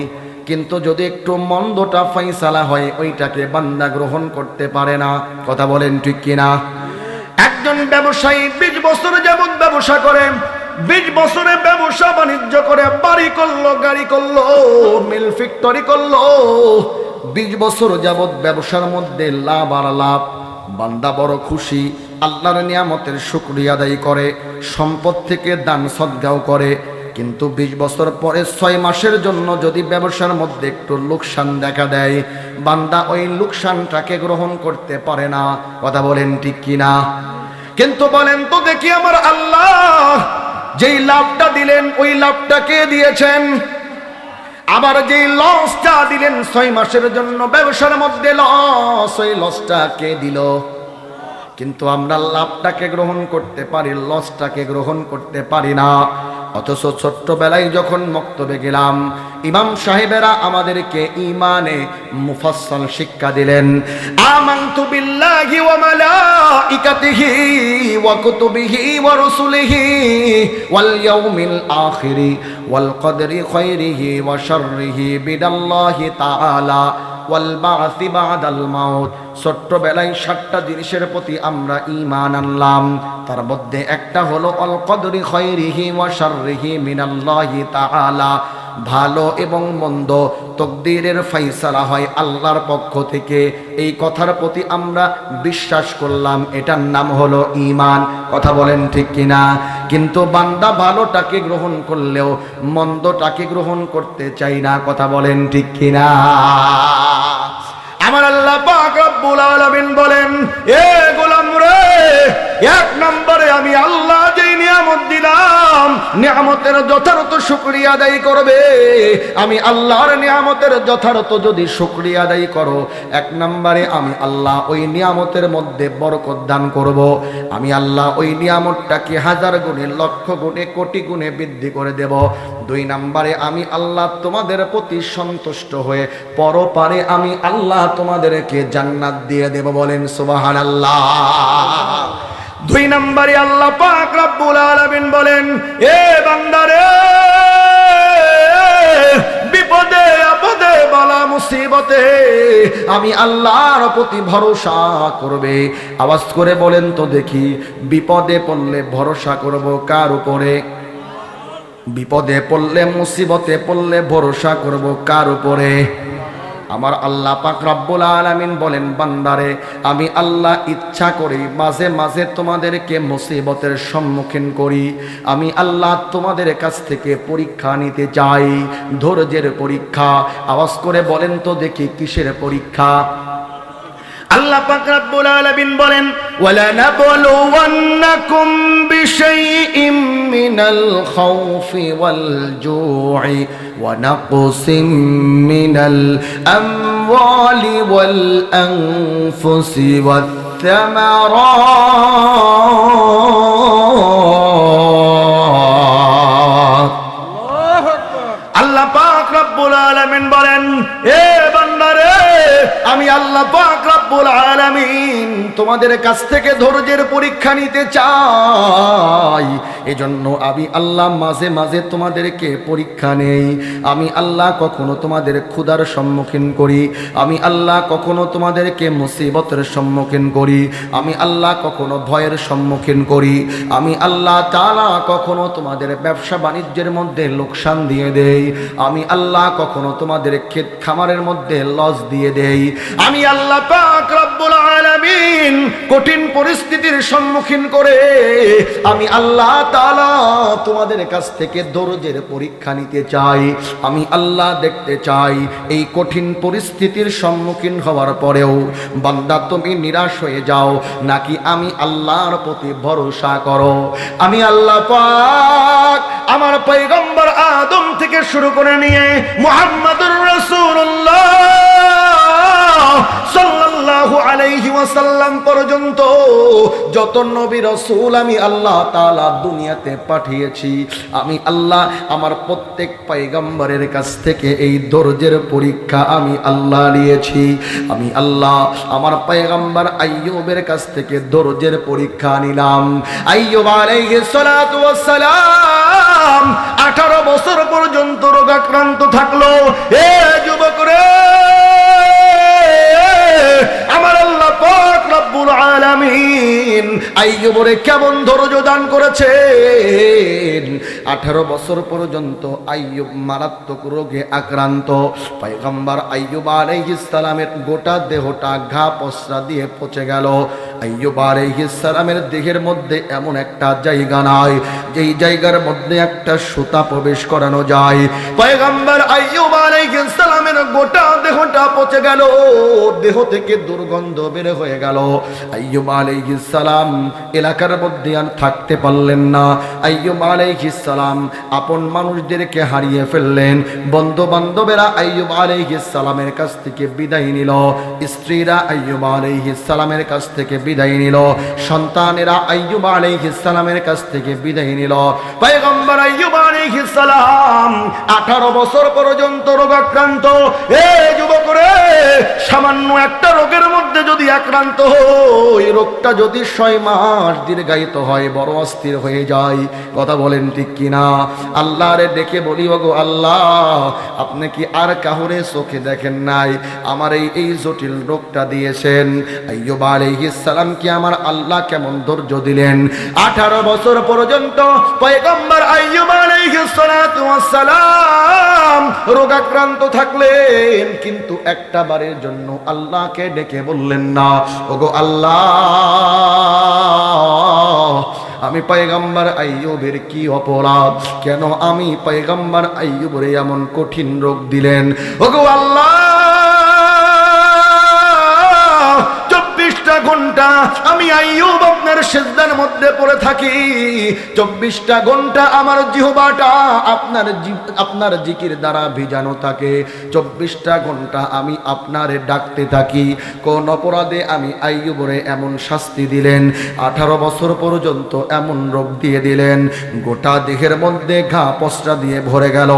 কিন্তু যদি একটু মন্দটা ফাইসালা হয় ওইটাকে বান্দা গ্রহণ করতে পারে না। কথা বলেন ঠিক কিনা? একজন ব্যবসায়ী 20 বছর যাবত ব্যবসা করে, 20 বছরে ব্যবসা বাণিজ্য করে, বাড়ি করলো, গাড়ি করলো, মিল ফ্যাক্টরি করলো, 20 বছর যাবত ব্যবসার মধ্যে লাভ আর লাভ। বান্দা বড় খুশি, আল্লাহর নিয়ামতের শুকরিয়া আদায় করে, সম্পদ থেকে দান সদকাও করে। কিন্তু 20 বছর পরে 6 মাসের জন্য যদি ব্যবসার মধ্যে একটু লোকসান দেখা দেয়, বান্দা ওই লোকসানটাকে গ্রহণ করতে পারে না। কথা বলেন ঠিক কিনা? কিন্তু বলেন তো দেখি, আমার আল্লাহ যেই লাভটা দিলেন ওই লাভটা কে দিয়েছেন? আবার যেই লসটা দিলেন 6 মাসের জন্য ব্যবসার মধ্যে লস, ওই লসটা কে দিল? কিন্তু আমরা লাভটাকে গ্রহণ করতে পারি, লসটাকে গ্রহণ করতে পারি না। অথচ ছোট্টবেলায় যখন মক্তবে গেলাম, ইমাম সাহেবেরা আমাদেরকে ঈমানে মুফাসসাল শিক্ষা দিলেন। আমানতু বিল্লাহি ওয়া মালাইকাতিহি ওয়া কুতুবিহি ওয়া রুসুলিহি ওয়াল ইয়াউমিল আখিরি ওয়াল কদরি খায়রিহি ওয়া শাররিহি বিদাল্লাহি তাআলা ওয়াল বা'সি বা'দাল মাউত। ছোট্টবেলায় 7টা জিনিসের প্রতি আমরা ঈমান আনলাম। তার মধ্যে একটা হলো আল কদরি খায়রিহি ওয়া শাররিহি মিনাল্লাহি তাআলা, ভালো এবং মন্দ তকদীরের ফয়সালা হয় আল্লাহর পক্ষ থেকে। এই কথার প্রতি আমরা বিশ্বাস করলাম, এটার নাম হলো ঈমান। কথা বলেন ঠিক কিনা? কিন্তু বান্দা ভালোটাকে গ্রহণ করলেও মন্দটাকে গ্রহণ করতে চাই না। কথা বলেন ঠিক কিনা? আমার আল্লাহ পাক রব্বুল আলামিন বলেন, এ গোলাম রে, এক নম্বরে আমি আল্লাহ যেই নিয়ামত দিলাম, নিয়ামতের যথাযথ শুকরিয়া আদায় করবে। আমি আল্লাহর নিয়ামতের যথাযথ যদি শুকরিয়া আদায় করো, এক নম্বরে আমি আল্লাহ ওই নিয়ামতের মধ্যে বরকত দান করব। আমি আল্লাহ ওই নিয়ামতটাকে 1000 গুণে, লক্ষ গুণে, কোটি গুণে বৃদ্ধি করে দেব। 2 নম্বরে আমি আল্লাহ তোমাদের প্রতি সন্তুষ্ট হয়ে পরপারে আমি আল্লাহ তোমাদেরকে জান্নাত দিয়ে দেব। বলেন সুবহানাল্লাহ। 2 নম্বরে আল্লাহ পাক রব্বুল আলামিন বলেন, এ বান্দারে, বিপদে আপদে বালা মুসিবতে আমি আল্লাহর প্রতি ভরসা করবে। আওয়াজ করে বলেন তো দেখি, বিপদে পড়লে ভরসা করব কার উপরে? বিপদে পড়লে, মুসিবতে পড়লে ভরসা করব কার উপরে? আমার আল্লাহ পাক রব্বুল আলামিন বলেন, বান্দারে, আমি আল্লাহ ইচ্ছা করি মাঝে মাঝে তোমাদেরকে মুসিবতের সম্মুখীন করি। আমি আল্লাহ তোমাদের কাছ থেকে পরীক্ষা নিতে চাই, ধৈর্যের পরীক্ষা। আওয়াজ করে বলেন তো দেখি, কিসের পরীক্ষা? আল্লাহ পাক রব্বুল আলামিন বলেন, ওয়ালা নাবলুওয়ান্নাকুম বিশাইইম মিনাল খাউফি ওয়াল জু'i ওয়া নাকসিম মিনাল আমওয়ালি ওয়াল আনফুসি ওয়াত থামারাত। আল্লাহ পাক রব্বুল আলামিন বলেন, এ বান্দারে, আমি আল্লাহ পাক রব্বুল আলামিন তোমাদের কাছ থেকে ধৈর্যের পরীক্ষা নিতে চাই। এজন্য আমি আল্লাহ মাঝে মাঝে তোমাদেরকে পরীক্ষা নেই। আমি আল্লাহ কখনো তোমাদের ক্ষুধার সম্মুখীন করি, আমি আল্লাহ কখনো তোমাদেরকে মুসিবতের সম্মুখীন করি, আমি আল্লাহ কখনো ভয়ের সম্মুখীন করি, আমি আল্লাহ তাআলা কখনো তোমাদের ব্যবসা বাণিজ্যের মধ্যে লোকসান দিয়ে দেই, আমি আল্লাহ কখনো তোমাদের ক্ষেত খামারের মধ্যে লস দিয়ে দেই, আমি আল্লাহ পাক রব্বুল আলামিন কঠিন পরিস্থিতির সম্মুখীন করে আমি আল্লাহ তাআলা তোমাদের কাছ থেকে ধৈর্যের পরীক্ষা নিতে চাই। আমি আল্লাহ দেখতে চাই এই কঠিন পরিস্থিতির সম্মুখীন হওয়ার পরেও বান্দা তুমি নিরাশ হয়ে যাও নাকি আমি আল্লাহর প্রতি ভরসা করো। আমি আল্লাহ পাক আমার পয়গম্বর আদম থেকে শুরু করে নিয়ে মুহাম্মদুর রাসূলুল্লাহ সাল্লাল্লাহু আলাইহি ওয়াসাল্লাম পর্যন্ত যত নবী রাসূল আমি আল্লাহ তাআলা দুনিয়াতে পাঠিয়েছি, আমি আল্লাহ আমার প্রত্যেক পয়গম্বরের কাছ থেকে এই ধৈর্যের পরীক্ষা আমি আল্লাহ নিয়েছি। আমি আল্লাহ আমার পয়গম্বর আইয়ুবের কাছ থেকে ধৈর্যের পরীক্ষা নিলাম। আইয়ুব আলাইহিস সালাতু ওয়াস সালাম 18 বছর পর্যন্ত রোগাক্রান্ত থাকলো। এ যুবক রে, আমার আল্লাহ পাক রব্বুল আলামিন আইয়ুবরে কেমন ধৈর্য দান করেছেন। 18 বছর পর্যন্ত আইয়ুব মারাত্মক রোগে আক্রান্ত। পয়গম্বর আইয়ুব আলাইহিস সালামের গোটা দেহটা ঘা পসরা দিয়ে পচে গেল। আইয়ুব আলাইহিস সালামের দেহের মধ্যে এমন একটা জায়গা নাই যেই জায়গার মধ্যে একটা সুতা প্রবেশ করানো যায়। পয়গম্বর আইয়ুব আলাইহিস সালামের গোটা দেহটা পচে গেল, দেহ থেকে দুর্গন্ধ বের হয়ে গেল। আইয়ুব আলাইহিস সালাম এলাকার মধ্যে আর থাকতে পারলেন না। আইয়ুব আলাইহিস সালাম আপন মানুষদেরকে হারিয়ে ফেললেন। বন্ধু বান্ধবেরা আইয়ুব আলাইহিস সালামের কাছ থেকে বিদায় নিল, স্ত্রীরা আইয়ুব আলাইহিস সালামের কাছ থেকে বিদায় নিল, সন্তানেরা আইয়ুব আলাইহিস সালামের কাছ থেকে বিদায় নিল। পয়গম্বর আইয়ুব আলাইহিস সালাম 18 বছর পর্যন্ত রোগাক্রান্ত। এ যুবক রে, সামান্য একটা রোগের মধ্যে যদি আক্রান্ত হই, রোগটা যদি 6 মাস দীর্ঘায়িত হয়, বড় অস্থির হয়ে যায়। কথা বলেন ঠিক কিনা? আল্লাহরে দেখে বলি, ওগো আল্লাহ, আপনি কি আর কাউরে চোখে দেখেন নাই? আমার এই জটিল রোগটা দিয়েছেন। আইয়ুব আলাইহিস সালাম কি আমার আল্লাহ কেমন ধৈর্য দিলেন। 18 বছর পর্যন্ত পয়গম্বর আইয়ুব আলাইহিস সালাতু ওয়াস সালাম রোগাক্রান্ত থাকলেন, কিন্তু একটা বারের জন্য আল্লাহকে ডেকে বললেন না, ওগো আল্লাহ, আমি পয়গম্বর আইয়ুবের কি অপরাধ, কেন আমি পয়গম্বর আইয়ুবের এমন কঠিন রোগ দিলেন? ওগো আল্লাহ, 24টা ঘন্টা আমি আইয়ুব আপনার সিজদার মধ্যে পড়ে থাকি। 24টা ঘন্টা আমার জিহ্বাটা আপনার জিকির দ্বারা ভিজানো থাকে। 24টা ঘন্টা আমি আপনারে ডাকতে থাকি। কোন অপরাধে আমি আইয়ুবরে এমন শাস্তি দিলেন? 18 বছর পর্যন্ত এমন রোগ দিয়ে দিলেন, গোটা দেহের মধ্যে ঘা পসরা দিয়ে ভরে গেল।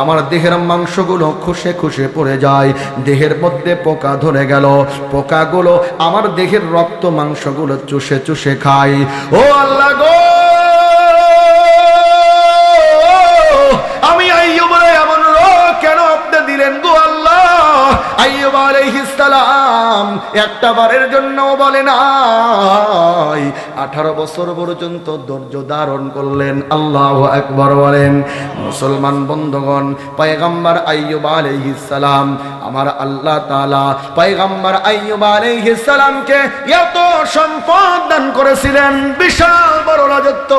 আমার দেহের মাংসগুলো খুশে খুশে পড়ে যায়, দেহের মধ্যে পোকা ধরে গেল, পোকাগুলো আমার দেহের রক্ত মাংসগুলো চুষে চুষে খায়। ও আল্লাহ গো, আমি আইয়ুবরে এমন রোগ কেন আপনি দিলেন গো আল্লাহ? আইয়ুব আলাইহিস সালাম একটা বারের জন্য বলে নাই, 18 বছর পর্যন্ত ধৈর্য ধারণ করলেন। আল্লাহু আকবার বলেন। মুসলমান বন্ধুগণ, পয়গম্বর আইয়ুব আলাইহিস সালাম আমার আল্লাহ তাআলা পয়গম্বর আইয়ুব আলাইহিস সালামকে এত সম্পদ দান করেছিলেন, বিশাল বড় রাজত্ব।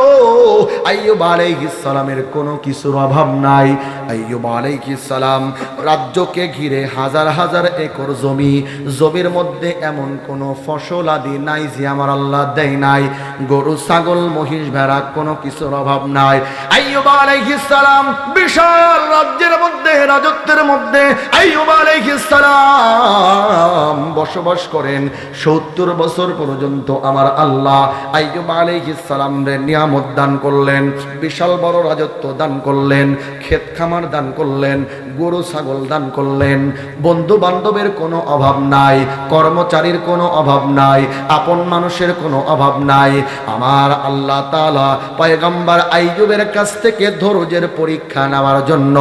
আইয়ুব আলাইহিস সালামের কোনো কিছুর অভাব নাই। আইয়ুব আলাইহিস সালাম রাজ্যকে ঘিরে হাজার হাজার একর জমি, জমির মধ্যে এমন কোনো ফসল আদি নাই যে আমার আল্লাহ দেয় নাই। গরু ছাগল মহিষ ভেড়া কোনো কিছুর অভাব নাই। আইয়ুব আলাইহিস সালাম বিশাল রাজ্যের মধ্যে, রাজত্বের মধ্যে আইয়ুব আলাইহিস সালাম বসবাস করেন। 70 বছর পর্যন্ত আমার আল্লাহ আইয়ুব আলাইহিস সালামরে নিয়ামত দান করলেন, বিশাল বড় রাজত্ব দান করলেন, ক্ষেত খামার দান করলেন, গরু ছাগল দান করলেন। বন্ধু বান্ধবের কোনো অভাব নাই, কর্মচারীর কোনো অভাব নাই, আপন মানুষের কোনো অভাব নাই। আমার আল্লাহ তাআলা পয়গম্বর আইয়ুবের কাছ থেকে ধৈর্যের পরীক্ষা নেওয়ার জন্য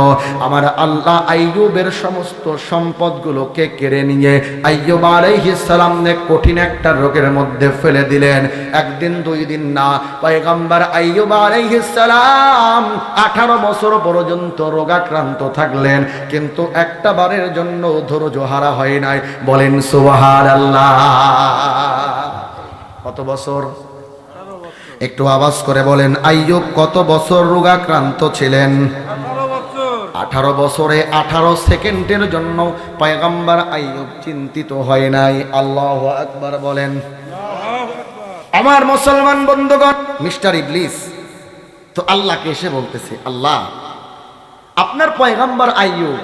আমার আল্লাহ আইয়ুবের সমস্ত সম্পদগুলোকে কেড়ে নিয়ে আইয়ুব আলাইহিস সালামকে কঠিন একটা রোগের মধ্যে ফেলে দিলেন। একদিন 2 দিন না, পয়গম্বর আইয়ুব আলাইহিস সালাম 18 বছর পর্যন্ত রোগাক্রান্ত থাকলেন। কিন্তু একটা বারের জন্য ধৈর্য হারা হয় নাই। বলেন সুবহানাল্লাহ। কত বছর? একটু আওয়াজ করে বলেন, আইয়ুব কত বছর রোগাক্রান্ত ছিলেন? 18 বছরে 18 সেকেন্ডের জন্য পয়গম্বর আইয়ুব চিন্তিত হয় নাই। আল্লাহু আকবার বলেন। আমার মুসলমান বন্ধুগণ, মিস্টার ইবলিস তো আল্লাহকে এসে বলতেছে, আল্লাহ আপনার পয়গম্বর আইয়ুব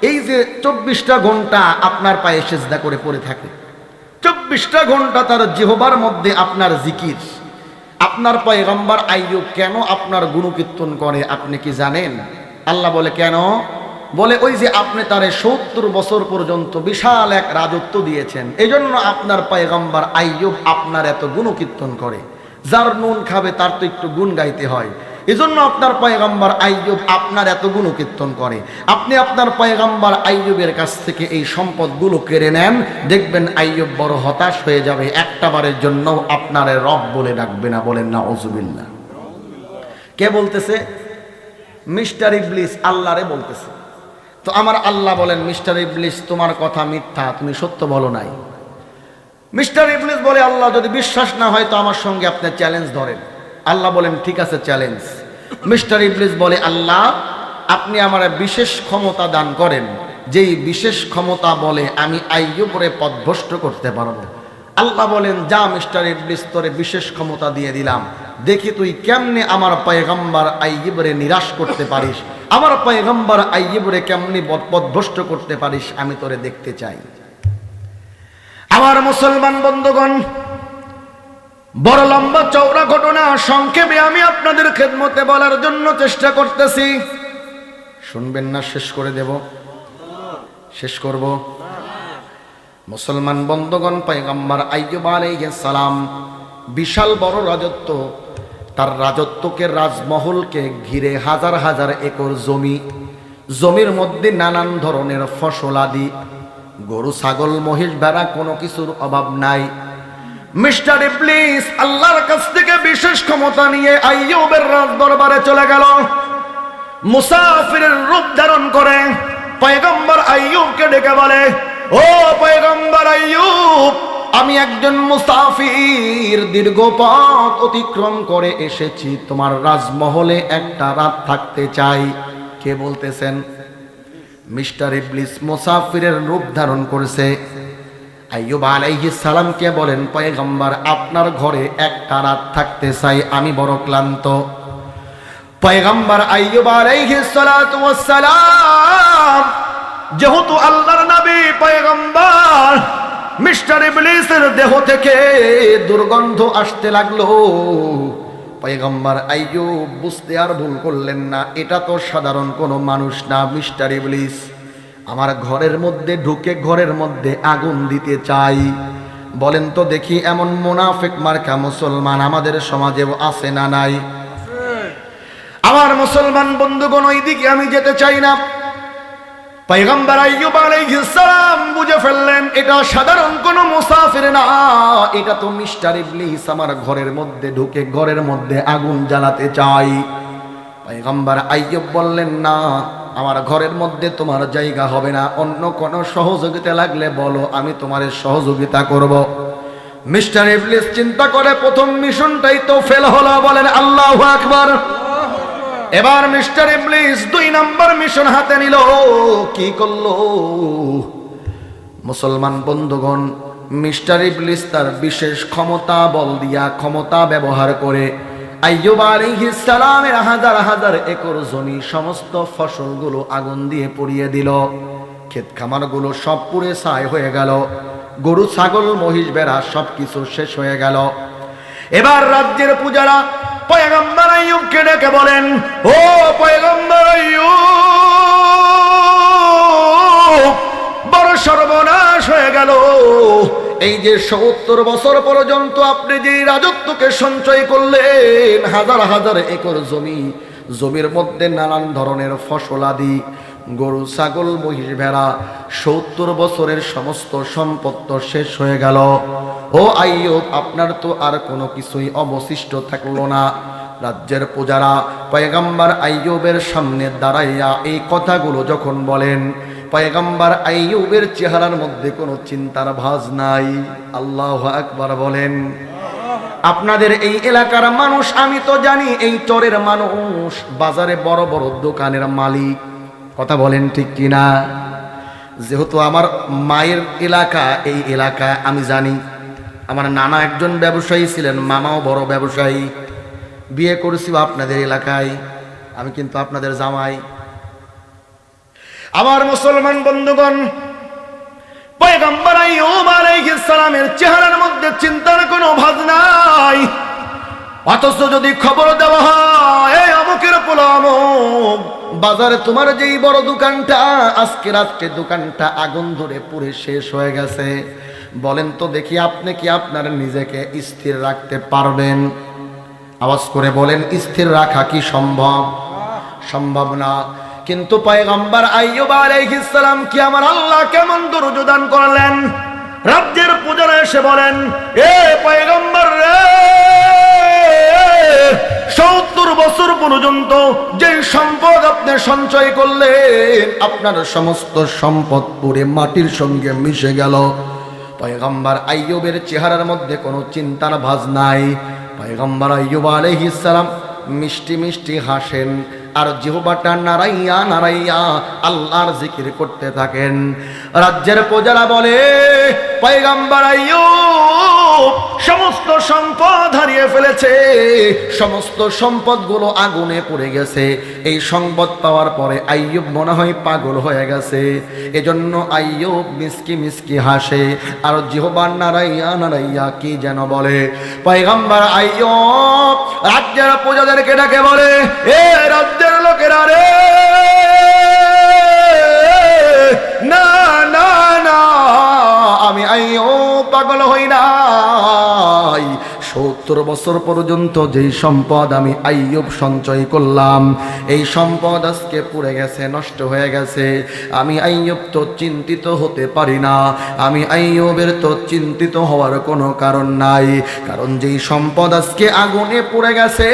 এই যে 24টা ঘন্টা আপনার পায়ে সিজদা করে পড়ে থাকে, 24টা ঘন্টা তার জিহ্বার মধ্যে আপনার জিকির, আপনার পয়গম্বর আইয়ুব কেন আপনার গুণকীর্তন করে আপনি কি জানেন? আল্লাহ বলে, কেন? বলে, ওই যে আপনি তারে 70 বছর পর্যন্ত বিশাল এক রাজত্ব দিয়েছেন, এজন্য আপনার পয়গম্বর আইয়ুব আপনার এত গুণকীর্তন করে। যার নুন খাবে তার তো একটু গুণ গাইতে হয়, এজন্য আপনার পয়গম্বর আইয়ুব আপনার এত গুণকীর্তন করে। আপনি আপনার পয়গম্বর আইয়ুবের কাছ থেকে এই সম্পদগুলো কেড়ে নেন, দেখবেন আইয়ুব বড় হতাশ হয়ে যাবে, একটা বারের জন্য আপনার রব বলে ডাকবে না। বলেন নাউজুবিল্লাহ। কে বলতেছে? মিস্টার ইবলিস আল্লাহরে বলতেছে। তো আমার আল্লাহ বলেন, মিস্টার ইবলিস তোমার কথা মিথ্যা, তুমি সত্য বলো নাই। মিস্টার ইবলিস বলে, আল্লাহ যদি বিশ্বাস না হয় তো আমার সঙ্গে আপনি চ্যালেঞ্জ ধরেন। আল্লাহ বলেন, ঠিক আছে, চ্যালেঞ্জ। মিস্টার ইবলিস বলে, আল্লাহ আপনি আমার বিশেষ ক্ষমতা দান করেন, যেই বিশেষ ক্ষমতা বলে আমি আইয়ুবরে পথভ্রষ্ট করতে পারবো। আল্লাহ বলেন, যা মিস্টার ইবলিস, তোরে বিশেষ ক্ষমতা দিয়ে দিলাম, দেখি তুই কেমনে আমার পয়গম্বর আইয়ুবরে নিরাশ করতে পারিস, আমার পয়গম্বর আইয়ুবরে কেমনে পথভ্রষ্ট করতে পারিস, আমি তোরে দেখতে চাই। আমার মুসলমান বন্ধুগণ, বড় লম্বা চওড়া ঘটনা সংক্ষেপে আমি আপনাদের খেদমতে বলার জন্য চেষ্টা করতেছি। শুনবেন না? শেষ করে দেব? শেষ করব? মুসলমান বন্ধুগণ, পয়গম্বর আইয়ুব আলাইহিস সালাম বিশাল বড় রাজত্ব, তার রাজত্বকে, রাজমহলকে ঘিরে হাজার হাজার একর জমি, জমির মধ্যে নানান ধরনের ফসলাদি, গরু ছাগল মহিষ ভেড়া, কোনো কিছুর অভাব নাই। মিস্টার ইবলিস আল্লাহর কাছ থেকে বিশেষ ক্ষমতা নিয়ে আইয়ুবের রাজ দরবারে চলে গেল। মুসাফিরের রূপ ধারণ করে পয়গম্বর আইয়ুবকে ডেকে বলে, ও পয়গম্বর আইয়ুব, আমি একজন মুসাফির, দীর্ঘ পথ অতিক্রম করে এসেছি, তোমার রাজমহলে একটা রাত থাকতে চাই। কে বলতেছেন? মিস্টার ইবলিস মুসাফিরের রূপ ধারণ করেছে। আইয়ুব আলাইহিস সালামকে বলেন, পয়গম্বর আপনার ঘরে একটা রাত থাকতে চাই, আমি বড় ক্লান্ত। পয়গম্বর আইয়ুব আলাইহিস সালাতু ওয়াস সালাম যেহেতু আল্লাহর নবী পয়গম্বর, মিস্টার ইবলিসের দেহ থেকে দুর্গন্ধ আসতে লাগলো। পয়গম্বর আইয়ুব বুঝতে আর ভুল করলেন না, এটা তো সাধারণ কোনো মানুষ না, মিস্টার ইবলিস আমার ঘরের মধ্যে ঢুকে ঘরের মধ্যে আগুন দিতে চাই। বলেন তো দেখি, এমন মুনাফিক মার্কা মুসলমান আমাদের সমাজেও আছে না নাই? আমার মুসলমান বন্ধুগণ, ওইদিকে আমি যেতে চাই না। পয়গম্বর আইয়ুব আলাইহিস সালাম বুঝে ফেললেন, এটা সাধারণ কোনো মুসাফির না, এটা তো মিস্টার ইবলিস আমার ঘরের মধ্যে ঢুকে ঘরের মধ্যে আগুন জ্বালাতে চাই। পয়গম্বর আইয়ুব বললেন, না, আমার ঘরের মধ্যে তোমার জায়গা হবে না, অন্য কোনো সহযোগিতা লাগলে বলো, আমি তোমার সহযোগিতা করব। মিস্টার ইবলিস চিন্তা করে, প্রথম মিশনটাই তো ফেল হলো। বলেন আল্লাহু আকবার। এবার মিস্টার ইবলিস 2 নম্বর মিশন হাতে নিল। কি করলো? মুসলমান বন্ধুগণ, মিস্টার ইবলিস তার বিশেষ ক্ষমতা বল দিয়া, ক্ষমতা ব্যবহার করে আইয়ুব আলাইহিস সালামের হাজার হাজার একর জমি, সমস্ত ফসলগুলো আগুন দিয়ে পুড়িয়ে দিল। ক্ষেত খামারগুলো সব পুড়ে ছাই হয়ে গেল, গরু ছাগল মহিষ ভেড়া সবকিছু শেষ হয়ে গেল। এবার রাজ্যের পূজারা পয়গম্বর আইয়ুবকে ডেকে বলেন, ও পয়গম্বর আইয়ুব, বড় সর্বনাশ হয়ে গেল। এই যে 70 বছর পর্যন্ত আপনি যে রাজত্বকে সঞ্চয় করলেন, হাজার হাজার একর জমি, জমির মধ্যে নানান ধরনের ফসলাদি, গরু ছাগল মহিষ ভেড়া, 70 বছরের সমস্ত সম্পদ শেষ হয়ে গেল। ও আইয়ুব, আপনার তো আর কোনো কিছুই অবশিষ্ট থাকলো না। রাজ্যের প্রজারা পয়গম্বর আইয়ুবের সামনে দাঁড়াইয়া এই কথাগুলো যখন বলেন, পয়গম্বর আইয়ুবের চেহারার মধ্যে কোনো চিন্তার ভাঁজ নাই। আল্লাহু আকবার বলেন। আপনাদের এই এলাকার মানুষ আমি তো জানি, এই চরের মানুষ বাজারে বড় বড় দোকানের মালিক। কথা বলেন ঠিক কিনা? যেহেতু আমার মায়ের এলাকা, এই এলাকায় আমি জানি আমার নানা একজন ব্যবসায়ী ছিলেন, মামাও বড় ব্যবসায়ী। বিয়ে করেছি আপনাদের এলাকায়, আমি কিন্তু আপনাদের জামাই। আমার মুসলমান বন্ধুগণ, পয়গম্বর আইয়ুব আলাইহিস সালামের চেহারার মধ্যে চিন্তার কোনো ভাঁজ নাই। অথচ যদি খবর দেওয়া হয়, এই অমুকের পোলা অমুক, বাজারে তোমার যেই বড় দোকানটা, আজকে রাত্রে দোকানটা আগুন ধরে পুড়ে শেষ হয়ে গেছে, বলেন তো দেখি আপনি কি আপনার নিজেকে স্থির রাখতে পারবেন? আওয়াজ করে বলেন, স্থির রাখা কি সম্ভব? সম্ভব না। কিন্তু পয়গম্বর আইয়ুব আলাইহিস সালাম কি আমার আল্লাহ কেমন দরুদ দান করলেন। রাজ্যের পূজারা এসে বলেন, এ পয়গম্বর রে, 70 বছর পর্যন্ত যে সম্পদ আপনি সঞ্চয় করলেন, আপনার সমস্ত সম্পদ পুরে মাটির সঙ্গে মিশে গেল। পয়গম্বর আইয়ুবের চেহারার মধ্যে কোনো চিন্তার ভাঁজ নাই। পয়গম্বর আইয়ুব আলাইহিস সালাম মিষ্টি মিষ্টি হাসেন আর জিহ্বাটা নাড়াইয়া নাড়াইয়া আল্লাহর জিকির করতে থাকেন। রাজ্যের প্রজারা বলে, পয়গম্বর আইয়ুব সমস্ত সম্পদ হারিয়ে ফেলেছে, সমস্ত সম্পদগুলো আগুনে পড়ে গেছে। এই সংবাদ পাওয়ার পরে আইয়ুব মনে হয় পাগল হয়ে গেছে। এজন্য আইয়ুব মিসকি মিসকি হাসে আর জিহ্বা নাড়াইয়া নাড়াইয়া কি যেন বলে। পয়গম্বর আইয়ুব রাজ্যের প্রজাদেরকে ডাকে বলে, এ রাজ্যের লোকেরা রে, না না না, আমি আইয়ুব পাগল হই নাই। 70 বছর পর্যন্ত যেই সম্পদ আমি আইয়ুব সঞ্চয় করলাম, এই সম্পদ আজকে পুড়ে গেছে, নষ্ট হয়ে গেছে। আমি আইয়ুব তো চিন্তিত হতে পারি না। আমি আইয়ুবের তো চিন্তিত হওয়ার কোনো কারণ নাই, কারণ যেই সম্পদ আজকে আগুনে পুড়ে গেছে,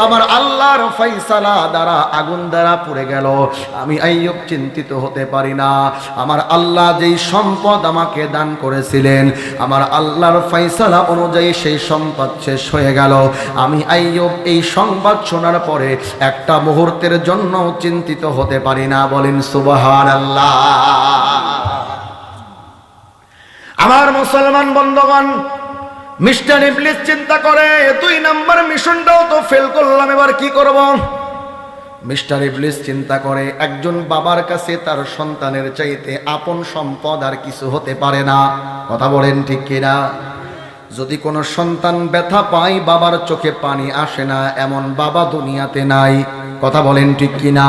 আমার আল্লাহর ফয়সালা দ্বারা আগুন দ্বারা পুড়ে গেল। আমি আইয়ুব চিন্তিত হতে পারি না। আমার আল্লাহ যেই সম্পদ আমাকে দান করেছিলেন, আমার আল্লাহর ফয়সালা অনুযায়ী সেই সম্পদ শেষ হয়ে গেল। আমি আইয়ুব এই সংবাদ শোনার পরে একটা মুহূর্তের জন্য চিন্তিত হতে পারি না। বলেন সুবহানাল্লাহ। আমার মুসলমান বন্ধুগণ, মিস্টার ইবলিস চিন্তা করে, 2 নাম্বার মিশনটাও তো ফেল করলাম, এবার কি করব? মিস্টার ইবলিস চিন্তা করে, একজন বাবার কাছে তার সন্তানের চাইতে আপন সম্পদ আর কিছু হতে পারে না। কথা বলেন ঠিক কিনা? যদি কোনো সন্তান ব্যথা পায়, বাবার চোখে পানি আসে না, এমন বাবা দুনিয়াতে নাই। কথা বলেন ঠিক কিনা?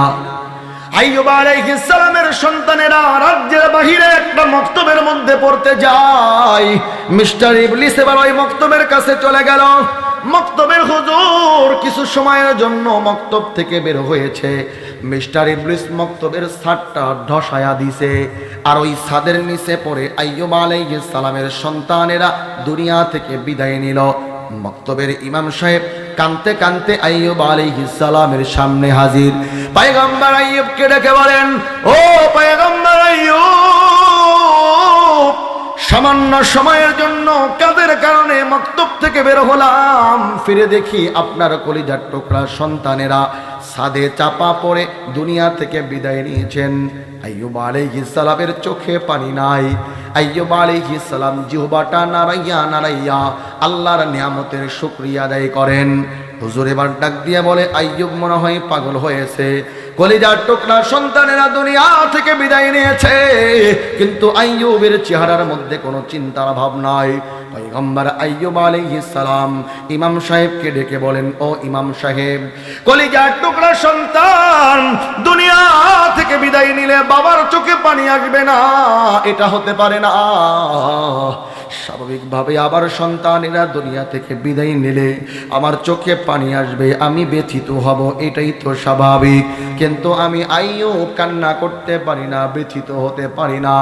আইয়ুব আলাইহিস সালামের সন্তানেরা রাজ্যের বাহিরে একটা মক্তবের মধ্যে পড়তে যায়। মিস্টার ইবলিস এবার ওই মক্তবের কাছে চলে গেল। মক্তবের হুজুর কিছু সময়ের জন্য মক্তব থেকে বের হয়েছে। মিস্টার ইবলিস মক্তবের ছাদটা ধসায়া দিছে, আর ওই ছাদের নিচে পড়ে আইয়ুব আলাইহিস সালামের সন্তানেরা দুনিয়া থেকে বিদায় নিল। মক্তবের ইমাম সাহেব কানতে কানতে আইয়ুব আলাইহিস সালামের সামনে হাজির। পয়গম্বর আইয়ুবকে ডেকে বলেন, ও পয়গম্বর আইয়ুব, সামান্য সময়ের জন্য কাদের কারণে মক্তব থেকে বের হলাম, ফিরে দেখি আপনার কলিজার টুকরা সন্তানেরা ছাদে চাপা পড়ে দুনিয়া থেকে বিদায় নিয়েছেন। আইয়ুব আলাইহিস সালামের চোখে পানি নাই। আইয়ুব আলাইহিস সালাম জিহ্বাটা নাড়াইয়া নাড়াইয়া আল্লাহর নিয়ামতের শুকরিয়া আদায় করেন। হুজুর এবার ডাক দিয়ে বলে, আইয়ুব মনে হয় পাগল হয়েছে। কলিজার টুকরা সন্তানেরা দুনিয়া থেকে বিদায় নিয়েছে, কিন্তু আইয়ুবের চেহারার মধ্যে কোনো চিন্তার ভাব নাই। পয়গম্বর আইয়ুব আলাইহিস সালাম ইমাম সাহেবকে ডেকে বলেন, ও ইমাম সাহেব, কলিজার টুকরা সন্তান দুনিয়া থেকে বিদায় নিলে বাবার চোখে পানি আসবে না, এটা হতে পারে না। স্বাভাবিকভাবে আবার সন্তানেরা দুনিয়া থেকে বিদায় নিলে আমার চোখে পানি আসবে, আমি ব্যথিত হব, এটাই তো স্বাভাবিক। কিন্তু আমি আইয়ুব কান্না করতে পারি না, ব্যথিত হতে পারি না,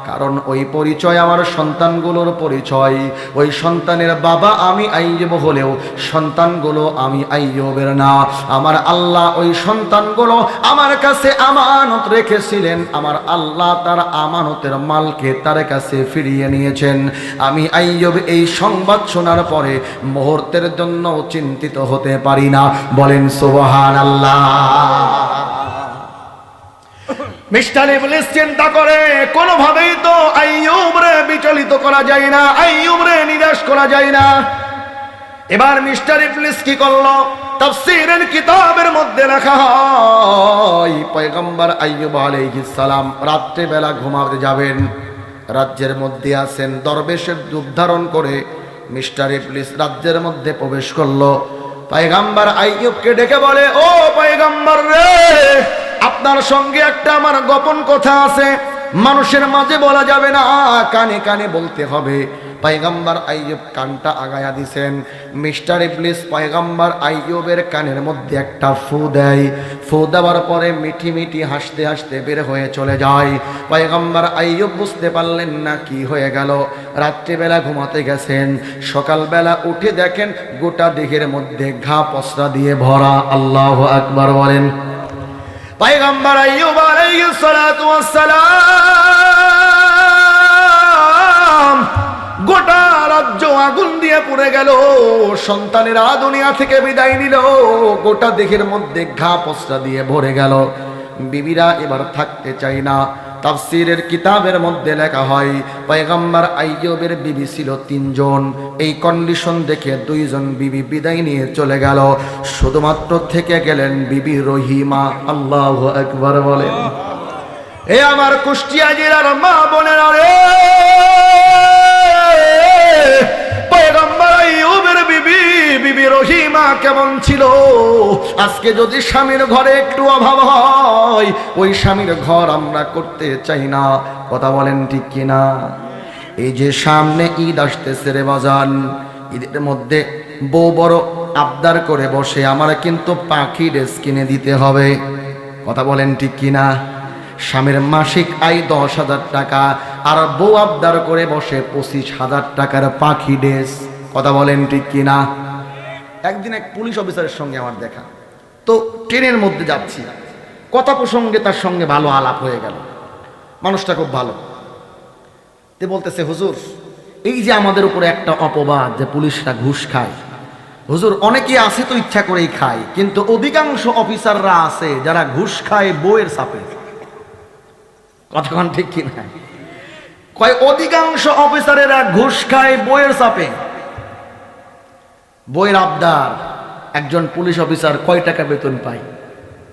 কারণ ওই পরিচয় আমার সন্তানগুলোর পরিচয়। ওই সন্তানের বাবা আমি আইয়ুব হলেও সন্তানগুলো আমি আইয়ুবের না। আমার আল্লাহ ওই সন্তানগুলো আমার কাছে আমানত রেখেছিলেন, আমার আল্লাহ তার আমানতের মালকে তার কাছে ফিরিয়ে নিয়েছেন। আমি আইয়ুব এই সংবাদ শোনার পরে মুহূর্তের জন্য চিন্তিত হতে পারি না। বলেন সুবহানাল্লাহ। মিস্টার ইবলিস চিন্তা করে কোনোভাবেই তো আইয়ুব রে বিচলিত করা যায় না, আইয়ুব রে নিরাশ করা যায় না। এবার মিস্টার ইবলিস কি করলো? তাফসীরের কিতাবের মধ্যে লেখা হয় পয়গম্বর আইয়ুব আলাইহিস সালাম রাত্রে বেলা ঘুমাতে যাবেন, রাজ্যের মধ্যে আছেন, দরবেশের রূপ ধারণ করে মিস্টার ইবলিস রাজ্যের মধ্যে প্রবেশ করলো। পয়গম্বর আইয়ুবকে ডেকে বলে, ও পয়গম্বর রে, আপনার সঙ্গে একটা আমার গোপন কথা আছে, মানুষের মাঝে বলা যাবে না, কানে কানে বলতে হবে। পয়গম্বর আইয়ুব কানটা আগায়া দিছেন। মিস্টার ইবলিস পয়গম্বর আইয়ুবের কানের মধ্যে একটা ফু দেয়। ফু দেওয়ার পরে মিঠি মিঠি হাসতে হাসতে বের হয়ে চলে যায়। পয়গম্বর আইয়ুব বুঝতে পারলেন না কি হয়ে গেল। রাত্রিবেলা ঘুমাতে গেছেন, সকালবেলা উঠে দেখেন গোটা দেহের মধ্যে ঘা পসরা দিয়ে ভরা। আল্লাহু আকবার বলেন। পয়গম্বর আইয়ুব আলাইহিস সালাতু ওয়াস সালাম গোটা রাজ্য আগুন দিয়ে পুড়ে গেল, সন্তানেরা দুনিয়া থেকে বিদায় নিল, গোটা দেহের মধ্যে ঘা পসরা দিয়ে ভরে গেল। বিবিরা এবার থাকতে চাই না। তাফসীরের কিতাবের মধ্যে লেখা হয় পয়গম্বর আইয়ুবের বিবি ছিল 3 জন। এই কন্ডিশন দেখে 2 জন বিবি বিদায় নিয়ে চলে গেল, শুধুমাত্র থেকে গেলেন বিবি রহিমা। আল্লাহু আকবার বলেন। এ আমার কুষ্টিয়া জেলার মা বোনেরা রে, পয়গম্বর আইয়ুবের বিবি রহিমা কেমন ছিল? আজকে যদি স্বামীর ঘরে একটু অভাব হয়, ওই স্বামীর ঘর আমরা করতে চাই না। কথা বলেন ঠিক কিনা? এই যে সামনে ঈদ আসতেছে রে বাজান, ঈদের মধ্যে বউ বড় আবদার করে বসে, আমার কিন্তু পাখি ড্রেস কিনে দিতে হবে। কথা বলেন ঠিক কিনা? স্বামীর মাসিক আয় 10,000 টাকা, আর বউ আবদার করে বসে 25,000 টাকার পাখি ড্রেস। কথা বলেন ঠিক কিনা? একদিন এক পুলিশ অফিসারের সঙ্গে আমার দেখা, তো ট্রেনের মধ্যে যাচ্ছি, কথা প্রসঙ্গে তার সঙ্গে ভালো আলাপ হয়ে গেল। মানুষটা খুব ভালো। তে বলতেছে, হুজুর এই যে আমাদের উপরে একটা অপবাদ যে পুলিশরা ঘুষ খায়, হুজুর অনেকে আছে তো ইচ্ছা করেই খায়, কিন্তু অধিকাংশ অফিসাররা আছে যারা ঘুষ খায় বউয়ের চাপে। কতক্ষণ ঠিক কিনা? কয় অধিকাংশ অফিসারেরা ঘুষ খায় বউয়ের চাপে। বউয়ের আবদার। একজন পুলিশ অফিসার কয় টাকা বেতন পায়?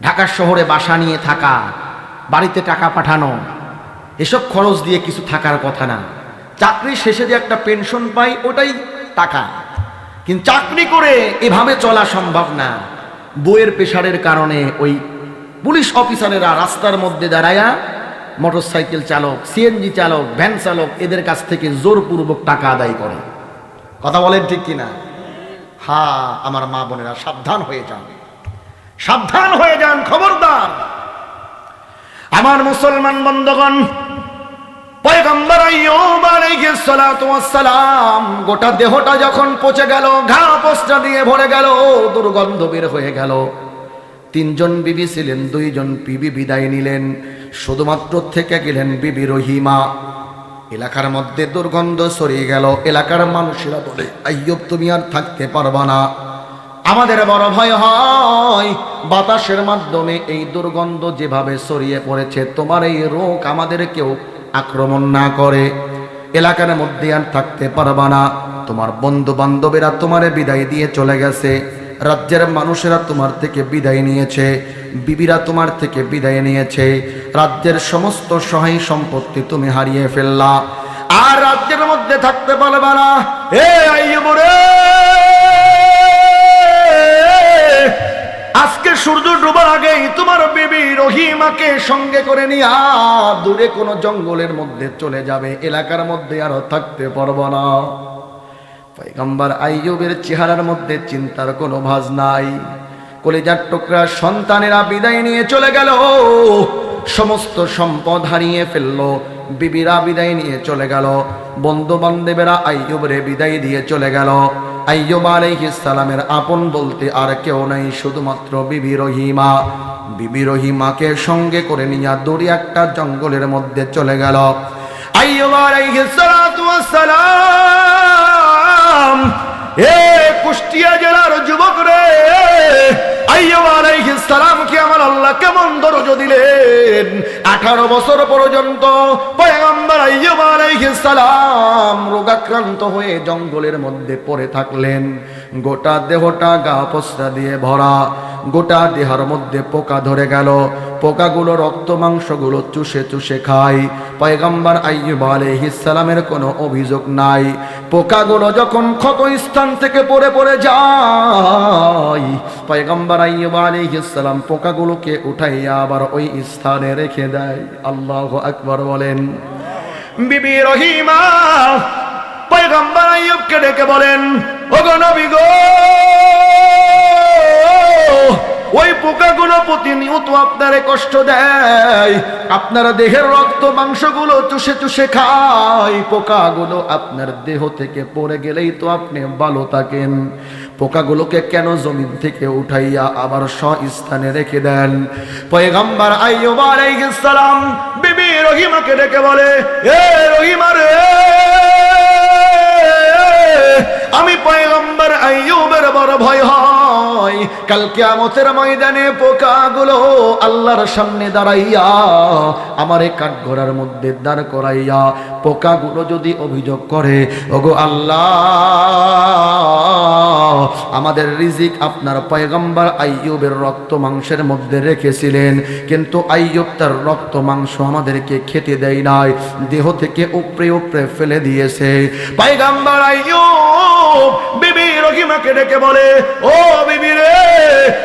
ঢাকা শহরে বাসা নিয়ে থাকা, বাড়িতে টাকা পাঠানো, এসব খরচ দিয়ে কিছু থাকার কথা না। চাকরি শেষে যে একটা পেনশন পাই ওটাই টাকা, কিন্তু চাকরি করে এভাবে চলা সম্ভব না। বউয়ের প্রেশারের কারণে ওই পুলিশ অফিসারেরা রাস্তার মধ্যে দাঁড়ায়া মোটরসাইকেল চালক, সিএনজি চালক, ভ্যান চালক এদের কাছ থেকে জোরপূর্বক টাকা আদায় করে। কথা বলেন ঠিক কিনা? হ্যাঁ, আমার মা বোনেরা সাবধান হয়ে যান, সাবধান হয়ে যান, খবরদার। আমার মুসলমান বন্ধুগণ, পয়গম্বর আইয়ুব আলাইহিস সালাতু ওয়াস সালাম গোটা দেহটা যখন পচে গেল, ঘা পসরা দিয়ে ভরে গেল, দুর্গন্ধ বের হয়ে গেল। 3 জন বিবি ছিলেন, 2 জন বিবি বিদায় নিলেন, শুধুমাত্র থেকে গেলেন বিবি রহিমা। এলাকার মধ্যে দুর্গন্ধ ছড়িয়ে গেল। এলাকার মানুষেরা বলে, আইয়ুব তুমি আর থাকতে পারবা না। আমাদের বড় ভয় হয় বাতাসের মাধ্যমে এই দুর্গন্ধ যেভাবে ছড়িয়ে পড়েছে, তোমার এই রোগ আমাদের কেউ আক্রমণ না করে। এলাকার মধ্যে আর থাকতে পারবা না। তোমার বন্ধু বান্ধবেরা তোমারে বিদায় দিয়ে চলে গেছে, রাজ্যের মানুষেরা তোমার থেকে বিদায় নিয়েছে, বিবিরা তোমার থেকে বিদায় নিয়েছে, রাজ্যের সমস্ত সহায় সম্পত্তি তুমি হারিয়ে ফেললা, আর রাজ্যের মধ্যে থাকতে পারবা না। এ আইয়ুব রে, আজকে সূর্য ডোবার আগেই তোমার বিবি রহিমাকে সঙ্গে করে নিয়ে দূরে কোনো জঙ্গলের মধ্যে চলে যাবে, এলাকার মধ্যে আর থাকতে পারবো না। পয়গম্বর আইয়ুবের চেহারার মধ্যে চিন্তার কোনো ভাঁজ নাই। কলিজার টুকরা সন্তানেরা বিদায় নিয়ে চলে গেল, সমস্ত সম্পদ হারিয়ে ফেললো, বিবিরা বিদায় নিয়ে চলে গেল, বন্ধু বান্ধবেরা আইয়ুবরে বিদায় দিয়ে চলে গেল। আইয়ুব আলাইহিস সালামের আপন বলতে আর কেউ নাই, শুধুমাত্র বিবি রহিমা। বিবি রহিমাকে সঙ্গে করে নিয়ে দূরে একটা জঙ্গলের মধ্যে চলে গেল। আইয়ুব আলাইহিস সালাতু ওয়াস সালাম, এ কুষ্টিয়া জেলার যুবক রে, আইয়ুব আলাইহিস সালামকে আমার আল্লাহ কেমন দরজ দিলেন। 18 বছর পর্যন্ত পয়গম্বর আইয়ুব আলাইহিস সালাম রোগাক্রান্ত হয়ে জঙ্গলের মধ্যে পড়ে থাকলেন। গোটা দেহটা গা পচরা দিয়ে ভরা, গোটা দেহের মধ্যে পোকা ধরে গেল, পোকাগুলো রক্ত মাংসগুলো চুষে চুষে খায়। পয়গম্বর আইয়ুব আলাইহিস সালামের কোনো অভিযোগ নাই। পোকাগুলো যখন ক্ষত স্থান থেকে পড়ে পড়ে যায়, পয়গম্বর আইয়ুব আলাইহিস সালাম পোকাগুলোকে উঠাইয়া আবার ওই স্থানে রেখে দেয়। আল্লাহু আকবার বলেন। বিবি রহিমা পয়গম্বর আইয়ুবকে ডেকে বলেন, ওগো নবী গো, ওই পোকাগুলো প্রতিনিয়ত আপনারে কষ্ট দেয়, আপনার দেহের রক্ত মাংসগুলো চুষে চুষে খায়। পোকাগুলো আপনার দেহ থেকে পড়ে গেলেই তো আপনি ভালো থাকেন, পোকাগুলোকে কেন জমিন থেকে উঠাইয়া আবার স্থানে রেখে দেন? পয়গম্বর আইয়ুব আলাইহিস সালাম বিবি রহিমাকে ডেকে বলে, এ রহিমা রে, আমি পয়গম্বর আইয়ুবের বড় ভয় হয়, কাল কিয়ামতের ময়দানে পোকাগুলো আল্লাহর সামনে দাঁড়াইয়া আমারে কাঠগড়ার মধ্যে দাঁড় করাইয়া পোকাগুলো যদি অভিযোগ করে, ওগো আল্লাহ, আমাদের রিজিক আপনার পয়গম্বর আইয়ুবের রক্ত মাংসের মধ্যে রেখেছিলেন, কিন্তু আইয়ুব তার রক্ত মাংস আমাদেরকে খেতে দেয় নাই, দেহ থেকে উপরে উপরে ফেলে দিয়েছে। পয়গম্বর আইয়ুব বিবি রহিমাকে ডেকে বলে, ও বিবি রে,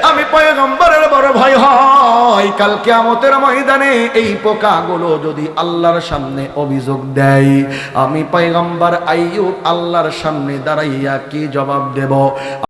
আমি পয়গম্বরের বড় ভয় হয়, কাল কিয়ামতের ময়দানে এই পোকাগুলো যদি আল্লাহর সামনে অভিযোগ দেয়, আমি পয়গম্বর আইয়ুব আল্লাহর সামনে দাঁড়াইয়া কি জবাব দেব?